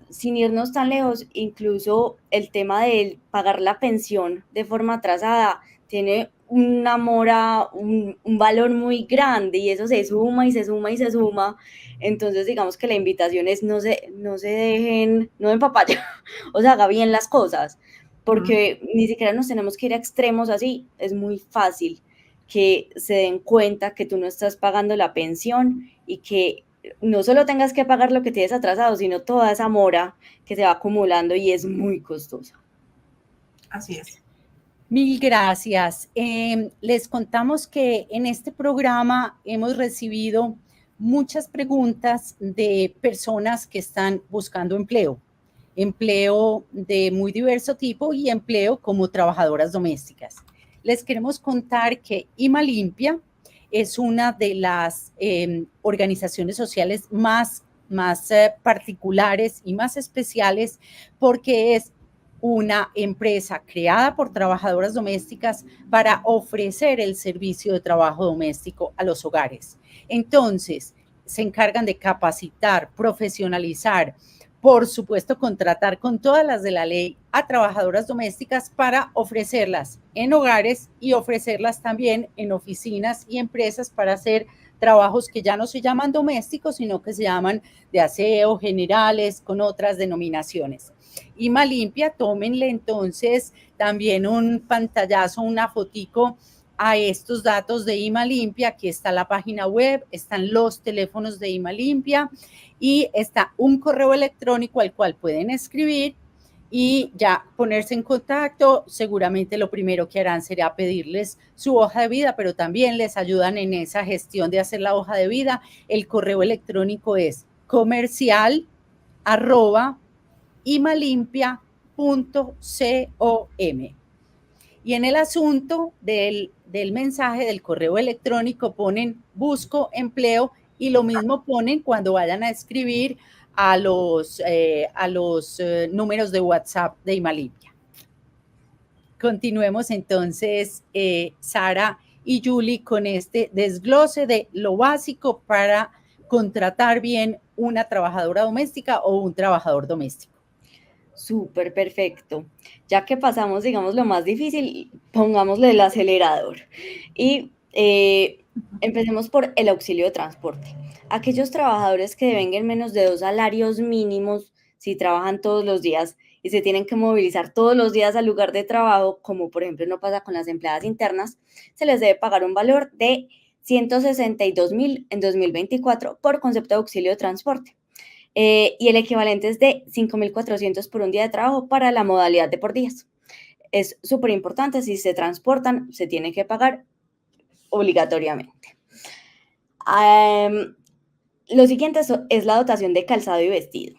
sin irnos tan lejos, incluso el tema de pagar la pensión de forma atrasada tiene una mora, un valor muy grande y eso se suma y se suma y se suma. Entonces, digamos que la invitación es no se dejen, no den papaya, o sea, haga bien las cosas, porque ni siquiera nos tenemos que ir a extremos así, es muy fácil que se den cuenta que tú no estás pagando la pensión y que no solo tengas que pagar lo que tienes atrasado, sino toda esa mora que se va acumulando y es muy costosa. Así es. Mil gracias. Les contamos que en este programa hemos recibido muchas preguntas de personas que están buscando empleo de muy diverso tipo y empleo como trabajadoras domésticas. Les queremos contar que IMALimpia es una de las organizaciones sociales más particulares y más especiales porque es una empresa creada por trabajadoras domésticas para ofrecer el servicio de trabajo doméstico a los hogares. Entonces, se encargan de capacitar, profesionalizar, por supuesto, contratar con todas las de la ley a trabajadoras domésticas para ofrecerlas en hogares y ofrecerlas también en oficinas y empresas para hacer trabajos que ya no se llaman domésticos, sino que se llaman de aseo, generales, con otras denominaciones. IMALimpia, tómenle entonces también un pantallazo, una fotico a estos datos de IMALimpia. Aquí está la página web, están los teléfonos de IMALimpia y está un correo electrónico al cual pueden escribir y ya ponerse en contacto. Seguramente lo primero que harán será pedirles su hoja de vida, pero también les ayudan en esa gestión de hacer la hoja de vida. El correo electrónico es comercial@imalimpia.com. Y en el asunto del mensaje del correo electrónico ponen busco empleo y lo mismo ponen cuando vayan a escribir a los números de WhatsApp de IMALimpia. Continuemos entonces, Sara y Julie, con este desglose de lo básico para contratar bien una trabajadora doméstica o un trabajador doméstico. Súper perfecto. Ya que pasamos, digamos, lo más difícil, pongámosle el acelerador. Y empecemos por el auxilio de transporte. Aquellos trabajadores que devenguen menos de 2 salarios mínimos, si trabajan todos los días y se tienen que movilizar todos los días al lugar de trabajo, como por ejemplo no pasa con las empleadas internas, se les debe pagar un valor de 162.000 en 2024 por concepto de auxilio de transporte. Y el equivalente es de 5.400 por un día de trabajo para la modalidad de por días. Es súper importante, si se transportan, se tiene que pagar obligatoriamente. Lo siguiente es la dotación de calzado y vestido.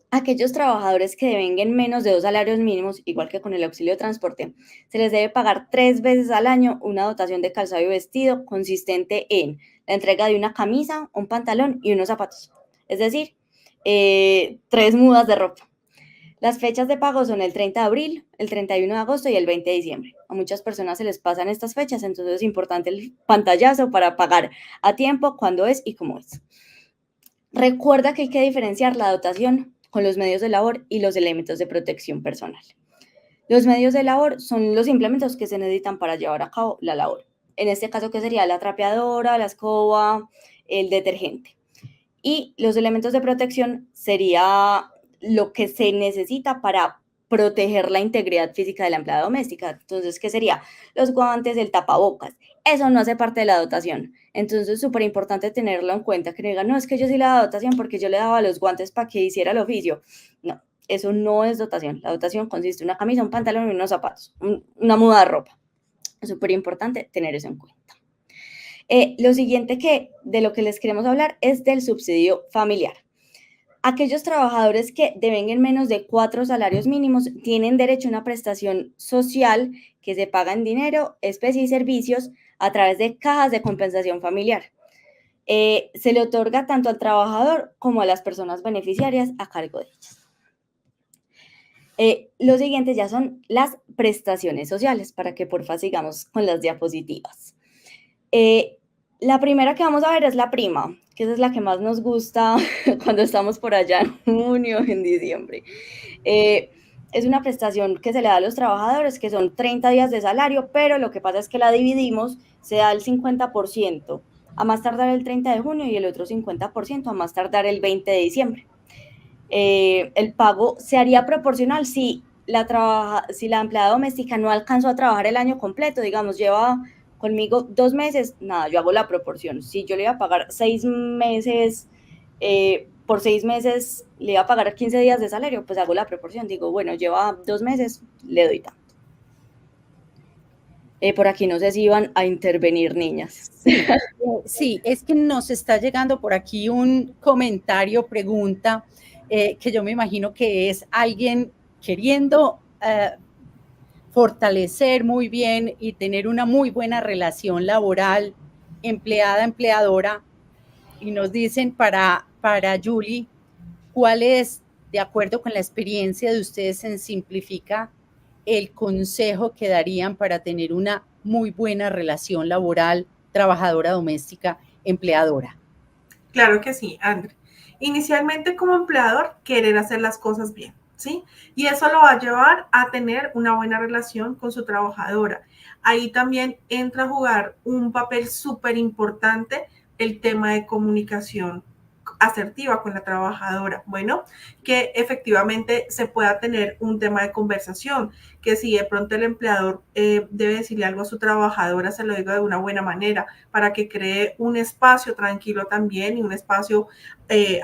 Aquellos trabajadores que devenguen menos de 2 salarios mínimos, igual que con el auxilio de transporte, se les debe pagar 3 veces al año una dotación de calzado y vestido consistente en la entrega de una camisa, un pantalón y unos zapatos. Es decir, 3 mudas de ropa. Las fechas de pago son el 30 de abril, el 31 de agosto y el 20 de diciembre. A muchas personas se les pasan estas fechas, entonces es importante el pantallazo para pagar a tiempo, cuándo es y cómo es. Recuerda que hay que diferenciar la dotación con los medios de labor y los elementos de protección personal. Los medios de labor son los implementos que se necesitan para llevar a cabo la labor. En este caso, ¿qué sería? La trapeadora, la escoba, el detergente. Y los elementos de protección sería lo que se necesita para proteger la integridad física de la empleada doméstica. Entonces, ¿qué sería? Los guantes, el tapabocas. eso no hace parte de la dotación. Entonces es súper importante tenerlo en cuenta, que no digan, no, es que yo sí le daba dotación porque yo le daba los guantes para que hiciera el oficio. No, eso no es dotación. La dotación consiste en una camisa, un pantalón y unos zapatos, una muda de ropa. Es súper importante tener eso en cuenta. Lo siguiente de lo que les queremos hablar es del subsidio familiar. Aquellos trabajadores que devenguen menos de 4 salarios mínimos tienen derecho a una prestación social que se paga en dinero, especie y servicios a través de cajas de compensación familiar. Se le otorga tanto al trabajador como a las personas beneficiarias a cargo de ellas. Los siguientes ya son las prestaciones sociales, para que porfa sigamos con las diapositivas. La primera que vamos a ver es la prima, que esa es la que más nos gusta cuando estamos por allá en junio, en diciembre. Es una prestación que se le da a los trabajadores, que son 30 días de salario, pero lo que pasa es que la dividimos, se da el 50% a más tardar el 30 de junio y el otro 50% a más tardar el 20 de diciembre. El pago se haría proporcional si la empleada doméstica no alcanzó a trabajar el año completo, digamos, lleva conmigo 2 meses, nada, yo hago la proporción. Si yo le iba a pagar 6 meses, por 6 meses le iba a pagar 15 días de salario, pues hago la proporción. Digo, bueno, lleva 2 meses, le doy tanto. Por aquí no sé si iban a intervenir, niñas. Sí, es que nos está llegando por aquí un comentario, pregunta, que yo me imagino que es alguien queriendo fortalecer muy bien y tener una muy buena relación laboral, empleada-empleadora, y nos dicen para Julie, ¿cuál es, de acuerdo con la experiencia de ustedes en Simplifica, el consejo que darían para tener una muy buena relación laboral, trabajadora doméstica, empleadora? Claro que sí, André. Inicialmente como empleador, querer hacer las cosas bien, ¿sí? Y eso lo va a llevar a tener una buena relación con su trabajadora. Ahí también entra a jugar un papel súper importante el tema de comunicación asertiva con la trabajadora. Bueno, que efectivamente se pueda tener un tema de conversación, que si de pronto el empleador debe decirle algo a su trabajadora, se lo diga de una buena manera, para que cree un espacio tranquilo también y un espacio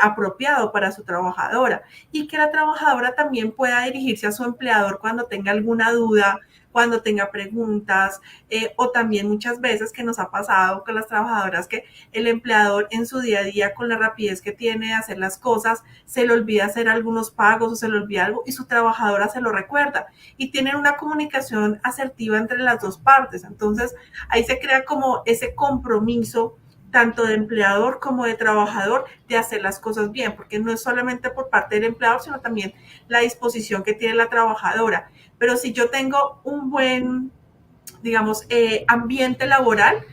apropiado para su trabajadora, y que la trabajadora también pueda dirigirse a su empleador cuando tenga alguna duda, cuando tenga preguntas, o también muchas veces que nos ha pasado con las trabajadoras que el empleador en su día a día, con la rapidez que tiene de hacer las cosas, se le olvida hacer algunos pagos o se le olvida algo y su trabajadora se lo recuerda, y tienen una comunicación asertiva entre las dos partes. Entonces ahí se crea como ese compromiso tanto de empleador como de trabajador de hacer las cosas bien, porque no es solamente por parte del empleador, sino también la disposición que tiene la trabajadora. Pero si yo tengo un buen, digamos, ambiente laboral,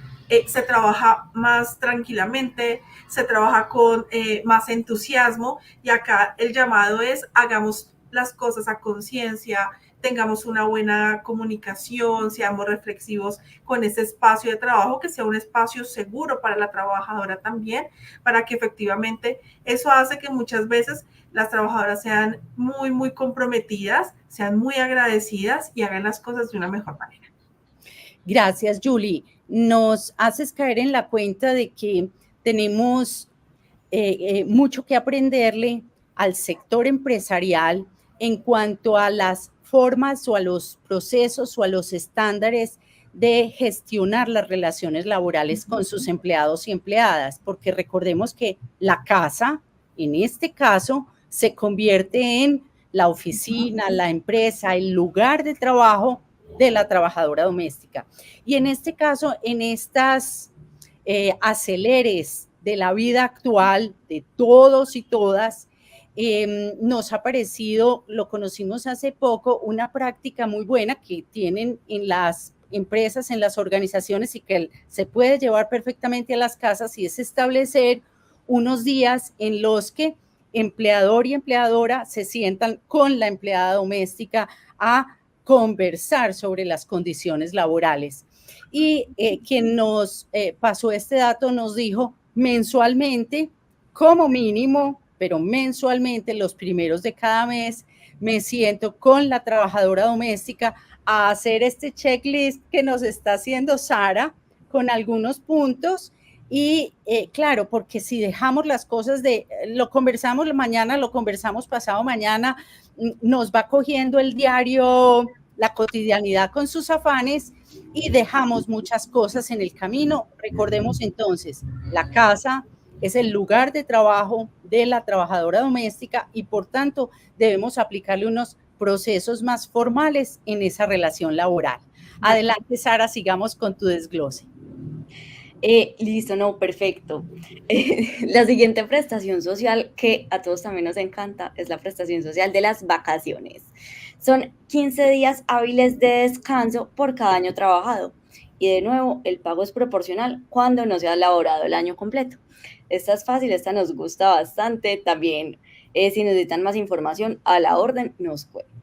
se trabaja más tranquilamente, se trabaja con más entusiasmo, y acá el llamado es hagamos las cosas a conciencia, tengamos una buena comunicación, seamos reflexivos con ese espacio de trabajo, que sea un espacio seguro para la trabajadora también, para que efectivamente eso hace que muchas veces las trabajadoras sean muy, muy comprometidas, sean muy agradecidas y hagan las cosas de una mejor manera. Gracias, Julie. Nos haces caer en la cuenta de que tenemos mucho que aprenderle al sector empresarial en cuanto a las formas o a los procesos o a los estándares de gestionar las relaciones laborales con sus empleados y empleadas, porque recordemos que la casa, en este caso, se convierte en la oficina, la empresa, el lugar de trabajo de la trabajadora doméstica. Y en este caso, en estas aceleres de la vida actual de todos y todas, nos ha parecido, lo conocimos hace poco, una práctica muy buena que tienen en las empresas, en las organizaciones, y que se puede llevar perfectamente a las casas, y es establecer unos días en los que empleador y empleadora se sientan con la empleada doméstica a conversar sobre las condiciones laborales. Y quien nos pasó este dato nos dijo mensualmente, como mínimo, pero mensualmente, los primeros de cada mes, me siento con la trabajadora doméstica a hacer este checklist que nos está haciendo Sara con algunos puntos. Y claro, porque si dejamos las cosas lo conversamos mañana, lo conversamos pasado mañana, nos va cogiendo el diario, la cotidianidad con sus afanes y dejamos muchas cosas en el camino. Recordemos entonces, la casa es el lugar de trabajo de la trabajadora doméstica y por tanto debemos aplicarle unos procesos más formales en esa relación laboral. Adelante, Sara, sigamos con tu desglose. Listo, no, perfecto. La siguiente prestación social que a todos también nos encanta es la prestación social de las vacaciones. Son 15 días hábiles de descanso por cada año trabajado. Y de nuevo, el pago es proporcional cuando no se ha laborado el año completo. Esta es fácil, esta nos gusta bastante. También, si necesitan más información, a la orden nos cuentan.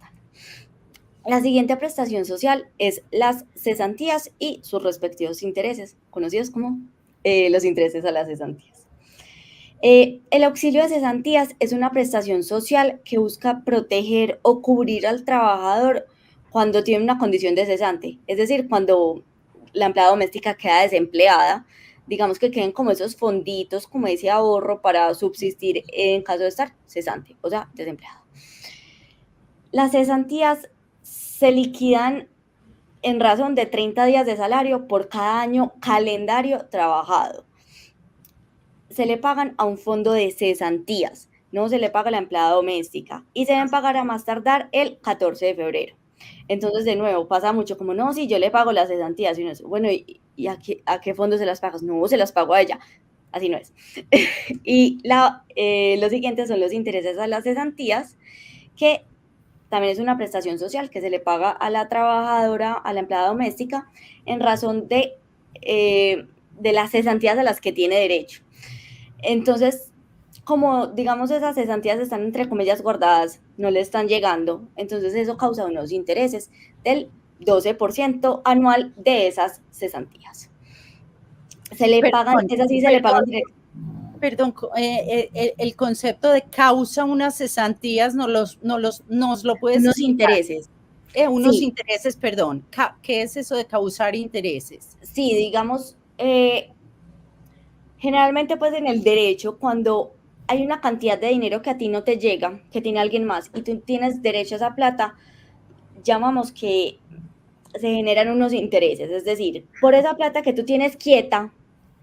La siguiente prestación social es las cesantías y sus respectivos intereses, conocidos como los intereses a las cesantías. El auxilio de cesantías es una prestación social que busca proteger o cubrir al trabajador cuando tiene una condición de cesante, es decir, cuando la empleada doméstica queda desempleada, digamos que queden como esos fonditos, como ese ahorro para subsistir en caso de estar cesante, o sea, desempleado. Las cesantías se liquidan en razón de 30 días de salario por cada año calendario trabajado. Se le pagan a un fondo de cesantías, no se le paga a la empleada doméstica y se deben pagar a más tardar el 14 de febrero. Entonces, de nuevo, pasa mucho como, no, si yo le pago las cesantías, y uno dice, bueno, ¿y a qué fondo se las pagas? No, se las pago a ella. Así no es. Y los siguientes son los intereses a las cesantías, que también es una prestación social que se le paga a la trabajadora, a la empleada doméstica, en razón de las cesantías a las que tiene derecho. Entonces, como digamos esas cesantías están entre comillas guardadas, no le están llegando, entonces eso causa unos intereses del 12% anual de esas cesantías. Se le pagan, esas sí se le pagan directo. Perdón, el concepto de causa unas cesantías nos lo puedes unos explicar? Intereses. Unos sí. Intereses, perdón. ¿Qué es eso de causar intereses? Sí, digamos, generalmente pues en el derecho, cuando hay una cantidad de dinero que a ti no te llega, que tiene alguien más, y tú tienes derecho a esa plata, llamamos que se generan unos intereses, es decir, por esa plata que tú tienes quieta,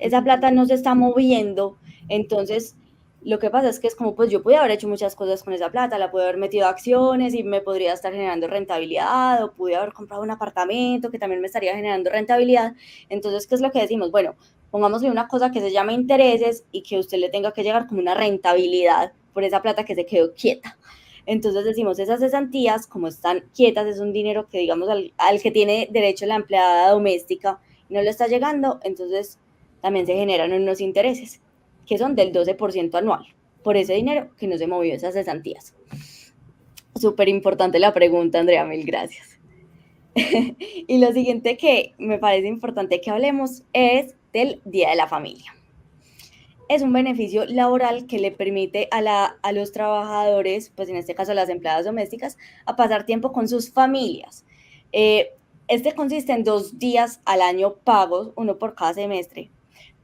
esa plata no se está moviendo, entonces lo que pasa es que es como, pues yo pude haber hecho muchas cosas con esa plata, la pude haber metido a acciones y me podría estar generando rentabilidad, o pude haber comprado un apartamento que también me estaría generando rentabilidad. Entonces, ¿qué es lo que decimos? Bueno, pongámosle una cosa que se llame intereses y que usted le tenga que llegar como una rentabilidad por esa plata que se quedó quieta. Entonces decimos, esas cesantías, como están quietas, es un dinero que, digamos, al que tiene derecho la empleada doméstica y no le está llegando, entonces también se generan unos intereses que son del 12% anual por ese dinero que no se movió esas cesantías. Súper importante la pregunta, Andrea, mil gracias. Y lo siguiente que me parece importante que hablemos es del Día de la Familia. Es un beneficio laboral que le permite a los trabajadores, pues en este caso a las empleadas domésticas, a pasar tiempo con sus familias. Este consiste en 2 días al año pagos, uno por cada semestre.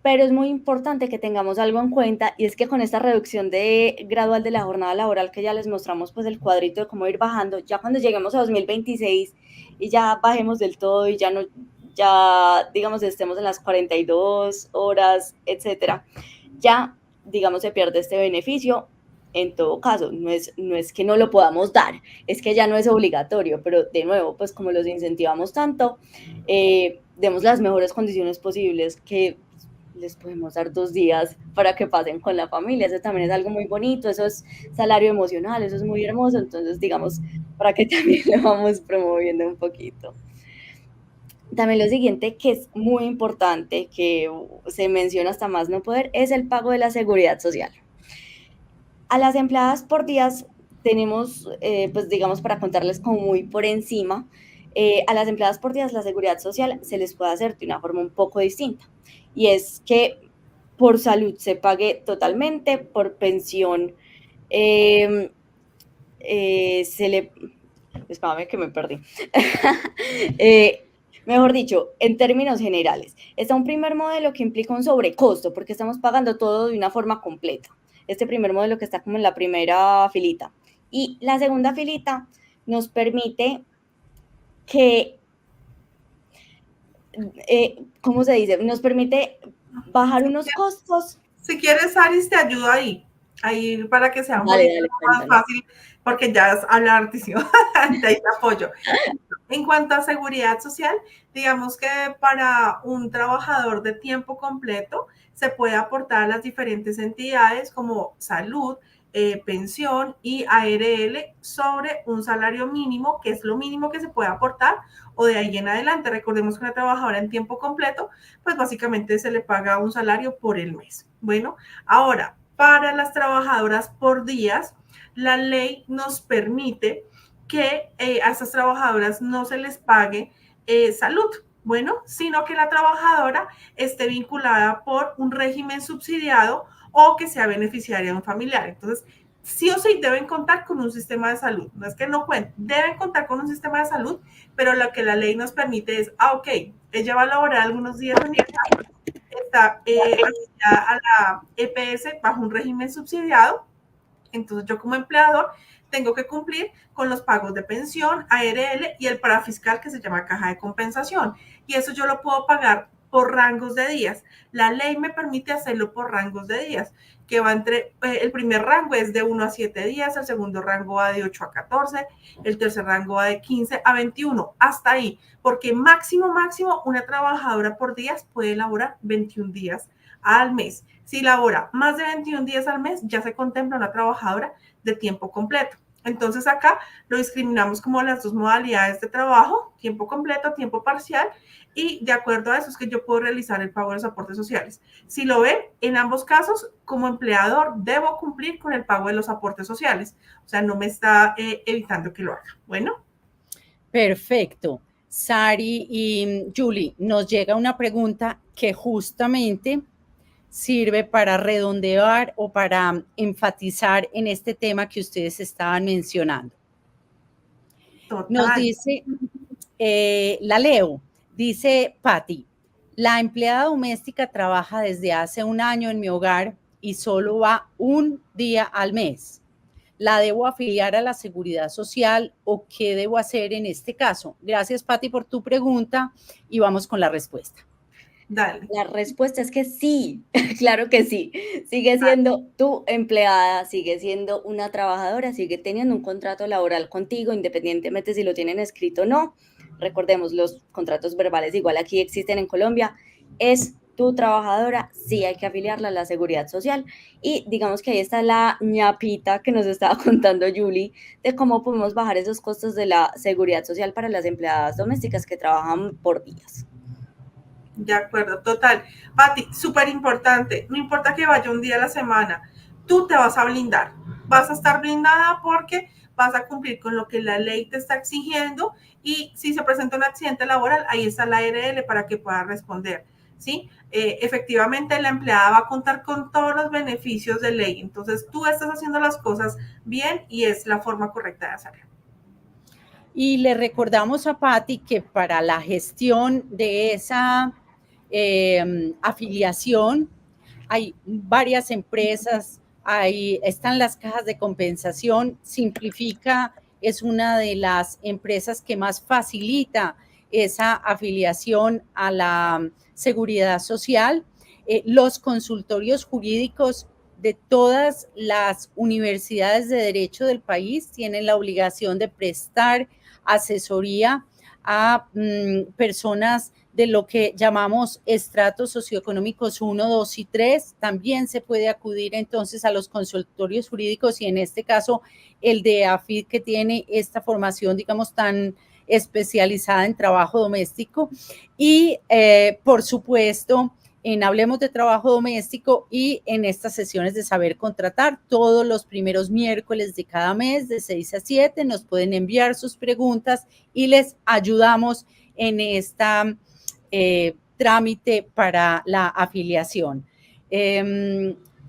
Pero es muy importante que tengamos algo en cuenta, y es que con esta reducción gradual de la jornada laboral que ya les mostramos, pues el cuadrito de cómo ir bajando, ya cuando lleguemos a 2026 y ya bajemos del todo y ya digamos estemos en las 42 horas, etcétera, ya digamos se pierde este beneficio. En todo caso, no es que no lo podamos dar, es que ya no es obligatorio, pero de nuevo, pues como los incentivamos tanto, demos las mejores condiciones posibles, que les podemos dar 2 días para que pasen con la familia. Eso también es algo muy bonito, eso es salario emocional, eso es muy hermoso, entonces digamos, para que también lo vamos promoviendo un poquito. También lo siguiente que es muy importante, que se menciona hasta más no poder, es el pago de la seguridad social. A las empleadas por días tenemos, pues digamos, para contarles como muy por encima, a las empleadas por días la seguridad social se les puede hacer de una forma un poco distinta, y es que por salud se pague totalmente, por pensión espérame que me perdí. Mejor dicho, en términos generales, está un primer modelo que implica un sobrecosto porque estamos pagando todo de una forma completa. Este primer modelo que está como en la primera filita. Y la segunda filita nos permite que, ¿cómo se dice? Nos permite bajar unos costos. Si quieres, Aris, te ayudo ahí para que sea un poquito más fácil, porque ya es hablar hartísimo, ahí te apoyo. En cuanto a seguridad social, digamos que para un trabajador de tiempo completo se puede aportar a las diferentes entidades como salud, pensión y ARL sobre un salario mínimo, que es lo mínimo que se puede aportar, o de ahí en adelante. Recordemos que una trabajadora en tiempo completo, pues básicamente se le paga un salario por el mes. Bueno, ahora, para las trabajadoras por días, la ley nos permite que a estas trabajadoras no se les pague salud, bueno, sino que la trabajadora esté vinculada por un régimen subsidiado o que sea beneficiaria de un familiar. Entonces, sí o sí deben contar con un sistema de salud. No es que no cuenten, deben contar con un sistema de salud, pero lo que la ley nos permite es, ok, ella va a laborar algunos días en está a la EPS bajo un régimen subsidiado. Entonces yo como empleador tengo que cumplir con los pagos de pensión, ARL y el parafiscal que se llama caja de compensación. Y eso yo lo puedo pagar por rangos de días. La ley me permite hacerlo por rangos de días, que va entre, el primer rango es de 1 a 7 días, el segundo rango va de 8 a 14, el tercer rango va de 15 a 21, hasta ahí, porque máximo, una trabajadora por días puede elaborar 21 días al mes. Si labora más de 21 días al mes, ya se contempla una trabajadora de tiempo completo. Entonces acá lo discriminamos como las dos modalidades de trabajo, tiempo completo, tiempo parcial, y de acuerdo a eso es que yo puedo realizar el pago de los aportes sociales. Si lo ven, en ambos casos, como empleador, debo cumplir con el pago de los aportes sociales. O sea, no me está evitando que lo haga. Bueno. Perfecto. Sari y Julie, nos llega una pregunta que justamente sirve para redondear o para enfatizar en este tema que ustedes estaban mencionando. Total. Nos dice, la leo, dice Patti, la empleada doméstica trabaja desde hace un año en mi hogar y solo va un día al mes. ¿La debo afiliar a la seguridad social o qué debo hacer en este caso? Gracias, Patti, por tu pregunta y vamos con la respuesta. Dale. La respuesta es que sí, claro que sí. Sigue siendo tu empleada, sigue siendo una trabajadora, sigue teniendo un contrato laboral contigo, independientemente si lo tienen escrito o no. Recordemos, los contratos verbales igual aquí existen en Colombia. Es tu trabajadora, sí hay que afiliarla a la seguridad social. Y digamos que ahí está la ñapita que nos estaba contando Julie de cómo podemos bajar esos costos de la seguridad social para las empleadas domésticas que trabajan por días. De acuerdo, total. Pati, súper importante, no importa que vaya un día a la semana, tú te vas a blindar, vas a estar blindada porque vas a cumplir con lo que la ley te está exigiendo y si se presenta un accidente laboral, ahí está la ARL para que pueda responder, ¿sí? Efectivamente, la empleada va a contar con todos los beneficios de ley, entonces tú estás haciendo las cosas bien y es la forma correcta de hacerlo. Y le recordamos a Patti que para la gestión de esa afiliación hay varias empresas, están las cajas de compensación. Simplifica es una de las empresas que más facilita esa afiliación a la seguridad social. Los consultorios jurídicos de todas las universidades de derecho del país tienen la obligación de prestar asesoría a personas de lo que llamamos estratos socioeconómicos 1, 2 y 3. También se puede acudir entonces a los consultorios jurídicos y en este caso el de AFID, que tiene esta formación, digamos, tan especializada en trabajo doméstico. Y por supuesto, en Hablemos de Trabajo Doméstico y en estas sesiones de Saber Contratar, todos los primeros miércoles de cada mes, de 6 a 7, nos pueden enviar sus preguntas y les ayudamos en esta trámite para la afiliación.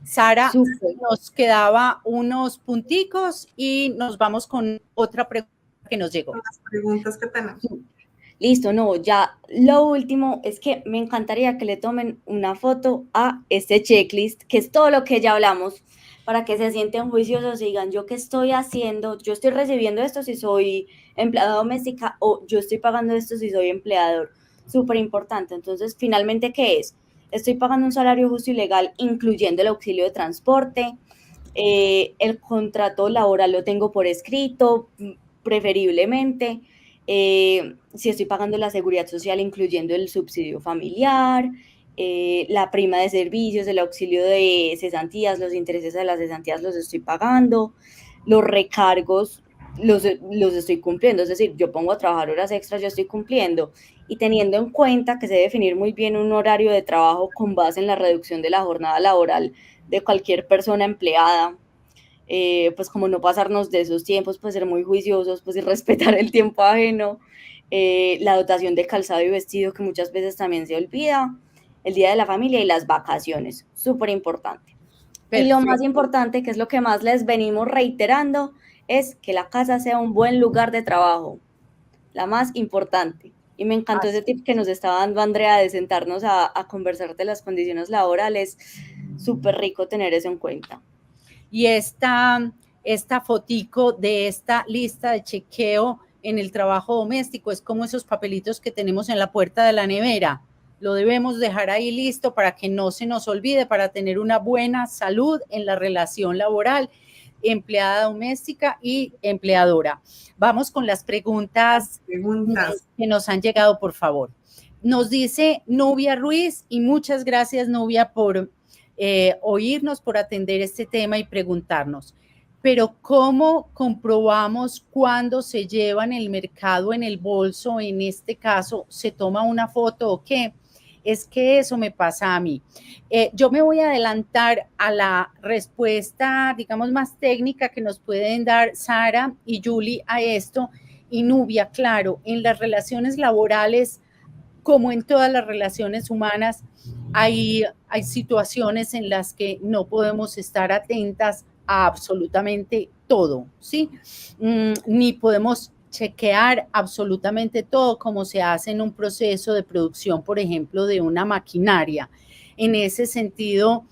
Sara, nos quedaba unos punticos y nos vamos con otra pregunta que nos llegó. Las preguntas que tenemos. Listo, no, ya lo último es que me encantaría que le tomen una foto a este checklist, que es todo lo que ya hablamos, para que se sienten juiciosos y digan, ¿yo qué estoy haciendo? ¿Yo estoy recibiendo esto si soy empleada doméstica o yo estoy pagando esto si soy empleador? Súper importante. Entonces, finalmente, ¿qué es? Estoy pagando un salario justo y legal, incluyendo el auxilio de transporte. El contrato laboral lo tengo por escrito, preferiblemente. Si estoy pagando la seguridad social, incluyendo el subsidio familiar, la prima de servicios, el auxilio de cesantías, los intereses de las cesantías los estoy pagando, los recargos los estoy cumpliendo, es decir, yo pongo a trabajar horas extras, yo estoy cumpliendo, y teniendo en cuenta que se debe definir muy bien un horario de trabajo con base en la reducción de la jornada laboral de cualquier persona empleada, pues como no pasarnos de esos tiempos, pues ser muy juiciosos, pues y respetar el tiempo ajeno, la dotación de calzado y vestido que muchas veces también se olvida, el día de la familia y las vacaciones, súper importante. Y lo más importante, que es lo que más les venimos reiterando, es que la casa sea un buen lugar de trabajo, la más importante. Y me encantó ese tip que nos estaba dando Andrea de sentarnos a conversar de las condiciones laborales, súper rico tener eso en cuenta. Y esta fotico de esta lista de chequeo en el trabajo doméstico es como esos papelitos que tenemos en la puerta de la nevera. Lo debemos dejar ahí listo para que no se nos olvide, para tener una buena salud en la relación laboral, empleada doméstica y empleadora. Vamos con las preguntas que nos han llegado, por favor. Nos dice Nubia Ruiz, y muchas gracias, Nubia, por oírnos, por atender este tema y preguntarnos. Pero ¿cómo comprobamos cuándo se lleva en el mercado, en el bolso, en este caso, se toma una foto o qué? Es que eso me pasa a mí. Yo me voy a adelantar a la respuesta, digamos, más técnica que nos pueden dar Sara y Julie a esto. Y Nubia, claro, en las relaciones laborales, como en todas las relaciones humanas, hay situaciones en las que no podemos estar atentas a absolutamente todo, ¿sí? Ni podemos chequear absolutamente todo como se hace en un proceso de producción, por ejemplo, de una maquinaria. En ese sentido,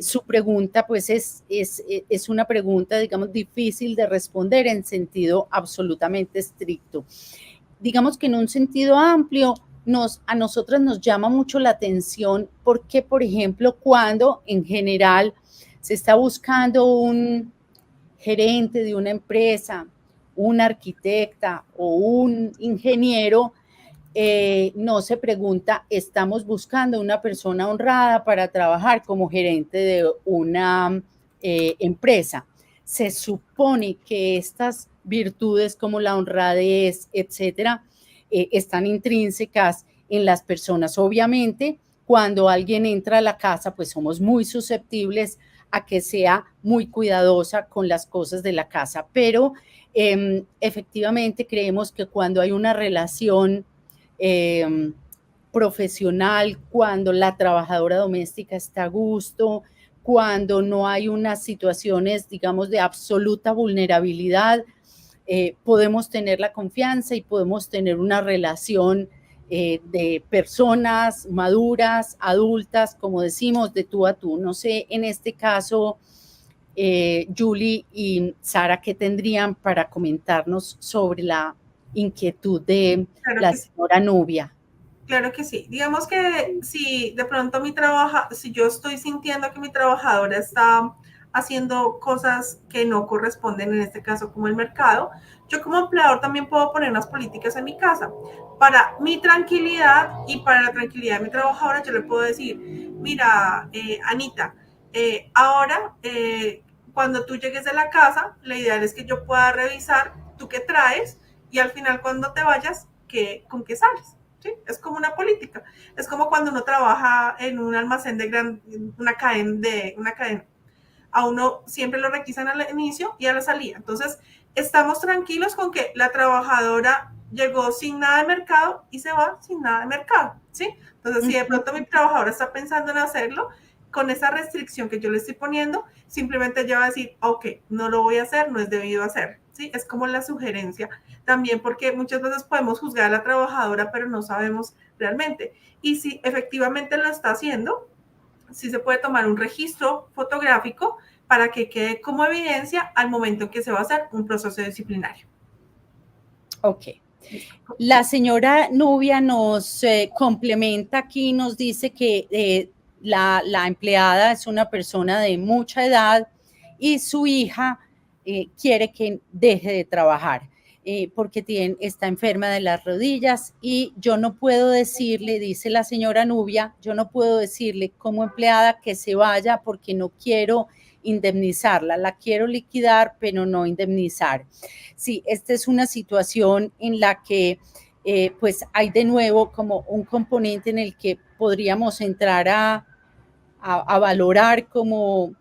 su pregunta pues es una pregunta, digamos, difícil de responder en sentido absolutamente estricto. Digamos que en un sentido amplio, a nosotras nos llama mucho la atención porque, por ejemplo, cuando en general se está buscando un gerente de una empresa, un arquitecta o un ingeniero, no se pregunta, estamos buscando una persona honrada para trabajar como gerente de una empresa. Se supone que estas virtudes como la honradez, etcétera, están intrínsecas en las personas. Obviamente, cuando alguien entra a la casa, pues somos muy susceptibles a que sea muy cuidadosa con las cosas de la casa, pero efectivamente creemos que cuando hay una relación profesional, cuando la trabajadora doméstica está a gusto, cuando no hay unas situaciones, digamos, de absoluta vulnerabilidad, podemos tener la confianza y podemos tener una relación de personas maduras, adultas, como decimos, de tú a tú. No sé, en este caso, Julie y Sara, ¿qué tendrían para comentarnos sobre la inquietud de la señora Nubia? Claro que sí. Digamos que si de pronto si yo estoy sintiendo que mi trabajadora está haciendo cosas que no corresponden, en este caso como el mercado, yo como empleador también puedo poner unas políticas en mi casa. Para mi tranquilidad y para la tranquilidad de mi trabajadora, yo le puedo decir, mira, Anita, ahora cuando tú llegues de la casa, la ideal es que yo pueda revisar tú qué traes y al final cuando te vayas, ¿con qué sales? ¿Sí? Es como una política. Es como cuando uno trabaja en un almacén de una cadena. A uno siempre lo requisan al inicio y a la salida. Entonces, estamos tranquilos con que la trabajadora llegó sin nada de mercado y se va sin nada de mercado, ¿sí? Entonces, si de pronto mi trabajadora está pensando en hacerlo, con esa restricción que yo le estoy poniendo, simplemente ella va a decir, ok, no lo voy a hacer, no es debido a hacer. ¿sí? Es como la sugerencia también, porque muchas veces podemos juzgar a la trabajadora, pero no sabemos realmente. Y si efectivamente lo está haciendo, sí se puede tomar un registro fotográfico para que quede como evidencia al momento en que se va a hacer un proceso disciplinario. Ok. La señora Nubia nos complementa aquí, nos dice que la empleada es una persona de mucha edad y su hija quiere que deje de trabajar porque está enferma de las rodillas y yo no puedo decirle, dice la señora Nubia, yo no puedo decirle como empleada que se vaya porque no quiero indemnizarla, la quiero liquidar, pero no indemnizar. Sí, esta es una situación en la que pues hay de nuevo como un componente en el que podríamos entrar a valorar como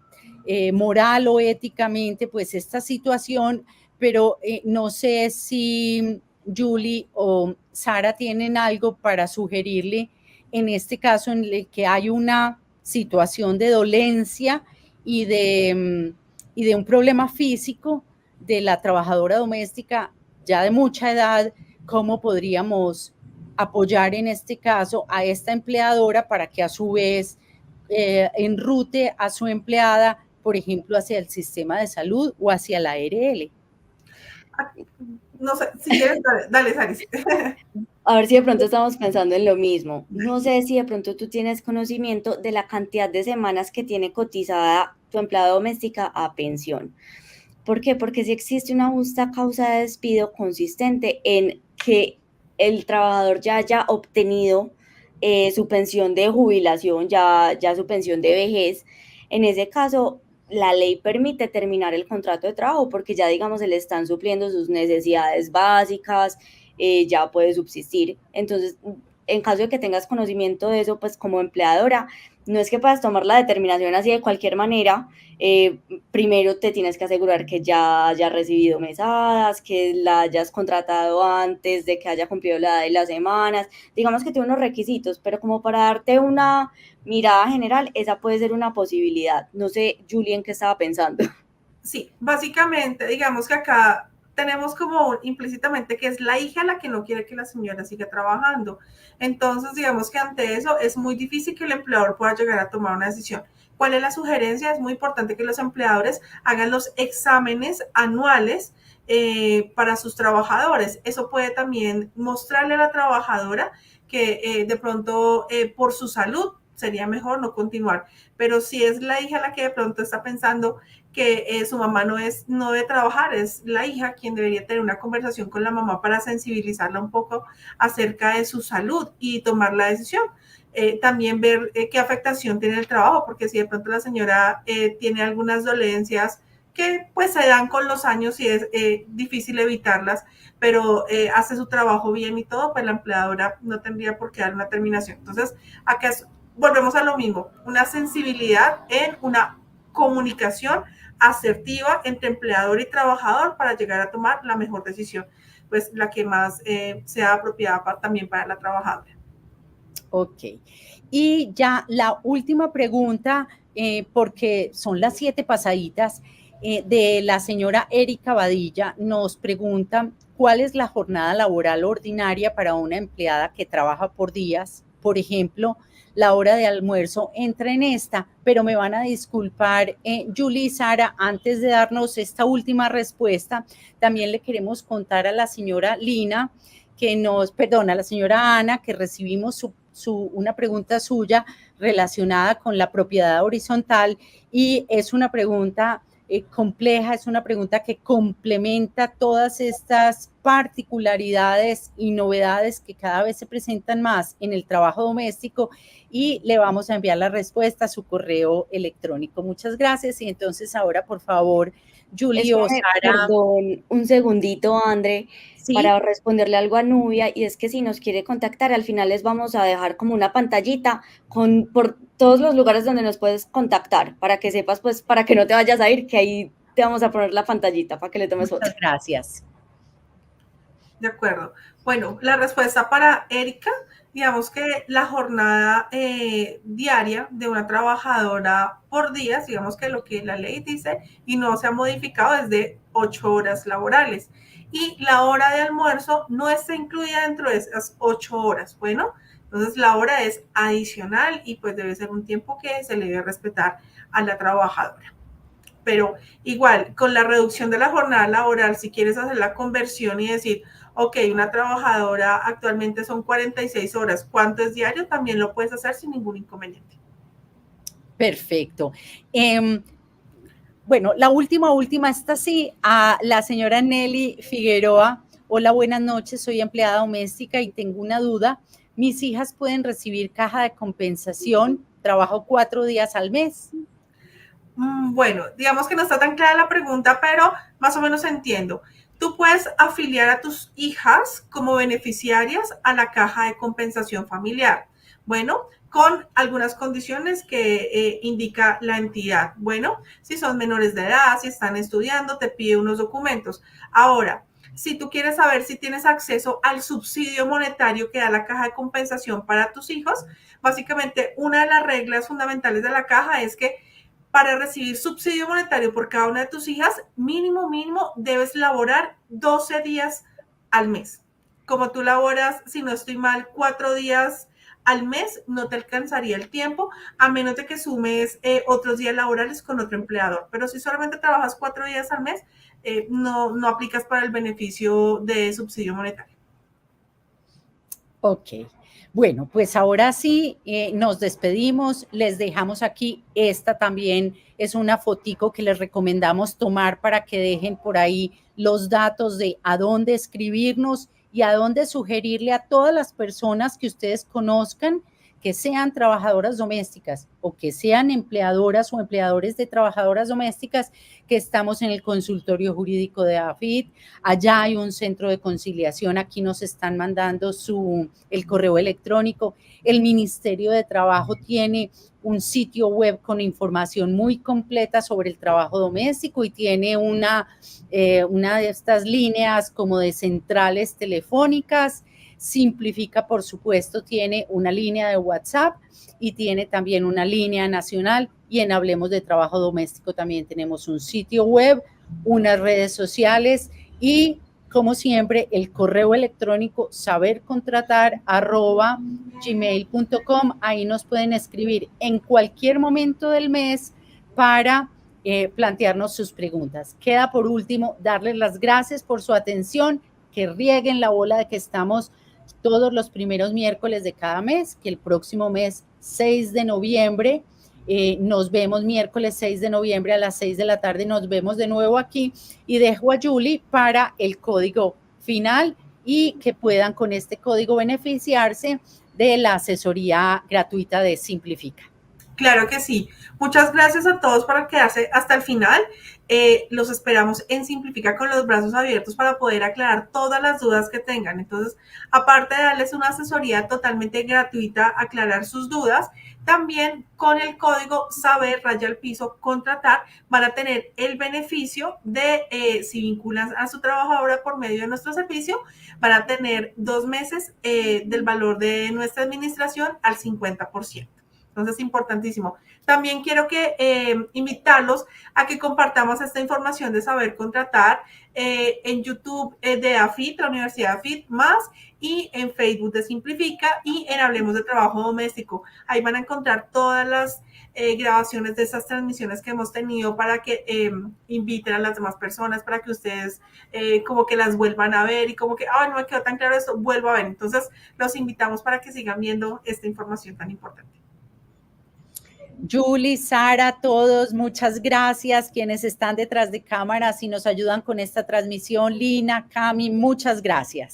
moral o éticamente pues esta situación, pero no sé si Julie o Sara tienen algo para sugerirle en este caso en el que hay una situación de dolencia y de un problema físico de la trabajadora doméstica ya de mucha edad, cómo podríamos apoyar en este caso a esta empleadora para que a su vez enrute a su empleada, por ejemplo, hacia el sistema de salud o hacia la ARL. No sé, si quieres, dale Saris. A ver si de pronto estamos pensando en lo mismo. No sé si de pronto tú tienes conocimiento de la cantidad de semanas que tiene cotizada tu empleada doméstica a pensión. ¿Por qué? Porque si existe una justa causa de despido consistente en que el trabajador ya haya obtenido su pensión de jubilación, ya su pensión de vejez, en ese caso la ley permite terminar el contrato de trabajo porque ya, digamos, se le están supliendo sus necesidades básicas, ya puede subsistir. Entonces, en caso de que tengas conocimiento de eso, pues como empleadora, no es que puedas tomar la determinación así de cualquier manera. Primero te tienes que asegurar que ya haya recibido mesadas, que la hayas contratado antes de que haya cumplido la edad y las semanas. Digamos que tiene unos requisitos, pero como para darte una mirada general, esa puede ser una posibilidad. No sé, Julie, ¿en qué estaba pensando? Sí, básicamente, digamos que acá tenemos como implícitamente que es la hija la que no quiere que la señora siga trabajando. Entonces, digamos que ante eso es muy difícil que el empleador pueda llegar a tomar una decisión. ¿Cuál es la sugerencia? Es muy importante que los empleadores hagan los exámenes anuales para sus trabajadores. Eso puede también mostrarle a la trabajadora que de pronto por su salud sería mejor no continuar. Pero si es la hija la que de pronto está pensando que su mamá no debe trabajar, es la hija quien debería tener una conversación con la mamá para sensibilizarla un poco acerca de su salud y tomar la decisión. También ver qué afectación tiene el trabajo, porque si de pronto la señora tiene algunas dolencias que pues se dan con los años y es difícil evitarlas, pero hace su trabajo bien y todo, pues la empleadora no tendría por qué dar una terminación. Entonces, acá volvemos a lo mismo, una sensibilidad en una comunicación asertiva entre empleador y trabajador para llegar a tomar la mejor decisión, pues la que más sea apropiada también para la trabajadora. Ok. Y ya la última pregunta, porque son las 7 pasaditas, de la señora Erika Badilla, nos pregunta cuál es la jornada laboral ordinaria para una empleada que trabaja por días. Por ejemplo, la hora de almuerzo entra en esta, pero me van a disculpar, Julie y Sara, antes de darnos esta última respuesta, también le queremos contar a la señora Lina, a la señora Ana, que recibimos una pregunta suya relacionada con la propiedad horizontal y es una pregunta compleja, es una pregunta que complementa todas estas particularidades y novedades que cada vez se presentan más en el trabajo doméstico y le vamos a enviar la respuesta a su correo electrónico. Muchas gracias y entonces ahora por favor, Julie o Sara. Perdón, un segundito, André, ¿Sí? Para responderle algo a Nubia, y es que si nos quiere contactar, al final les vamos a dejar como una pantallita por todos los lugares donde nos puedes contactar, para que sepas, pues, para que no te vayas a ir, que ahí te vamos a poner la pantallita para que le tomes foto. Muchas gracias. De acuerdo. Bueno, la respuesta para Erika, digamos que la jornada diaria de una trabajadora por día, digamos que lo que la ley dice y no se ha modificado es de 8 horas laborales. Y la hora de almuerzo no está incluida dentro de esas 8 horas. Bueno, entonces la hora es adicional y pues debe ser un tiempo que se le debe respetar a la trabajadora. Pero igual, con la reducción de la jornada laboral, si quieres hacer la conversión y decir, ok, una trabajadora actualmente son 46 horas, ¿cuánto es diario? También lo puedes hacer sin ningún inconveniente. Perfecto. Bueno, la última, esta sí, a la señora Nelly Figueroa. Hola, buenas noches, soy empleada doméstica y tengo una duda. ¿Mis hijas pueden recibir caja de compensación? Trabajo 4 días al mes. Bueno, digamos que no está tan clara la pregunta, pero más o menos entiendo. Tú puedes afiliar a tus hijas como beneficiarias a la caja de compensación familiar. Bueno, con algunas condiciones que indica la entidad. Bueno, si son menores de edad, si están estudiando, te pide unos documentos. Ahora, si tú quieres saber si tienes acceso al subsidio monetario que da la caja de compensación para tus hijos, básicamente una de las reglas fundamentales de la caja es que para recibir subsidio monetario por cada una de tus hijas, mínimo, debes laborar 12 días al mes. Como tú laboras, si no estoy mal, 4 días al mes, no te alcanzaría el tiempo, a menos de que sumes otros días laborales con otro empleador. Pero si solamente trabajas 4 días al mes, no aplicas para el beneficio de subsidio monetario. Ok. Bueno, pues ahora sí nos despedimos, les dejamos aquí, esta también es una fotico que les recomendamos tomar para que dejen por ahí los datos de a dónde escribirnos y a dónde sugerirle a todas las personas que ustedes conozcan que sean trabajadoras domésticas o que sean empleadoras o empleadores de trabajadoras domésticas, que estamos en el consultorio jurídico de AFIT. Allá hay un centro de conciliación, aquí nos están mandando el correo electrónico. El Ministerio de Trabajo tiene un sitio web con información muy completa sobre el trabajo doméstico y tiene una de estas líneas como de centrales telefónicas. Simplifica, por supuesto, tiene una línea de WhatsApp y tiene también una línea nacional, y en Hablemos de Trabajo Doméstico también tenemos un sitio web, unas redes sociales y, como siempre, el correo electrónico sabercontratar@gmail.com. Ahí nos pueden escribir en cualquier momento del mes para plantearnos sus preguntas. Queda por último darles las gracias por su atención, que rieguen la bola de que estamos todos los primeros miércoles de cada mes, que el próximo mes, 6 de noviembre, nos vemos miércoles 6 de noviembre a las 6 de la tarde, nos vemos de nuevo aquí, y dejo a Julie para el código final y que puedan con este código beneficiarse de la asesoría gratuita de Simplifica. Claro que sí. Muchas gracias a todos por quedarse hasta el final. Los esperamos en Simplifica con los brazos abiertos para poder aclarar todas las dudas que tengan. Entonces, aparte de darles una asesoría totalmente gratuita, aclarar sus dudas, también con el código SABER_contratar van a tener el beneficio de, si vinculan a su trabajadora por medio de nuestro servicio, van a tener 2 meses del valor de nuestra administración al 50%. Entonces, es importantísimo. También quiero invitarlos a que compartamos esta información de Saber Contratar en YouTube de AFIT, la Universidad de AFIT, y en Facebook de Simplifica y en Hablemos de Trabajo Doméstico. Ahí van a encontrar todas las grabaciones de estas transmisiones que hemos tenido para que inviten a las demás personas, para que ustedes como que las vuelvan a ver y como que, no me quedó tan claro esto, vuelvo a ver. Entonces, los invitamos para que sigan viendo esta información tan importante. Julie, Sara, todos, muchas gracias. Quienes están detrás de cámaras y nos ayudan con esta transmisión, Lina, Cami, muchas gracias.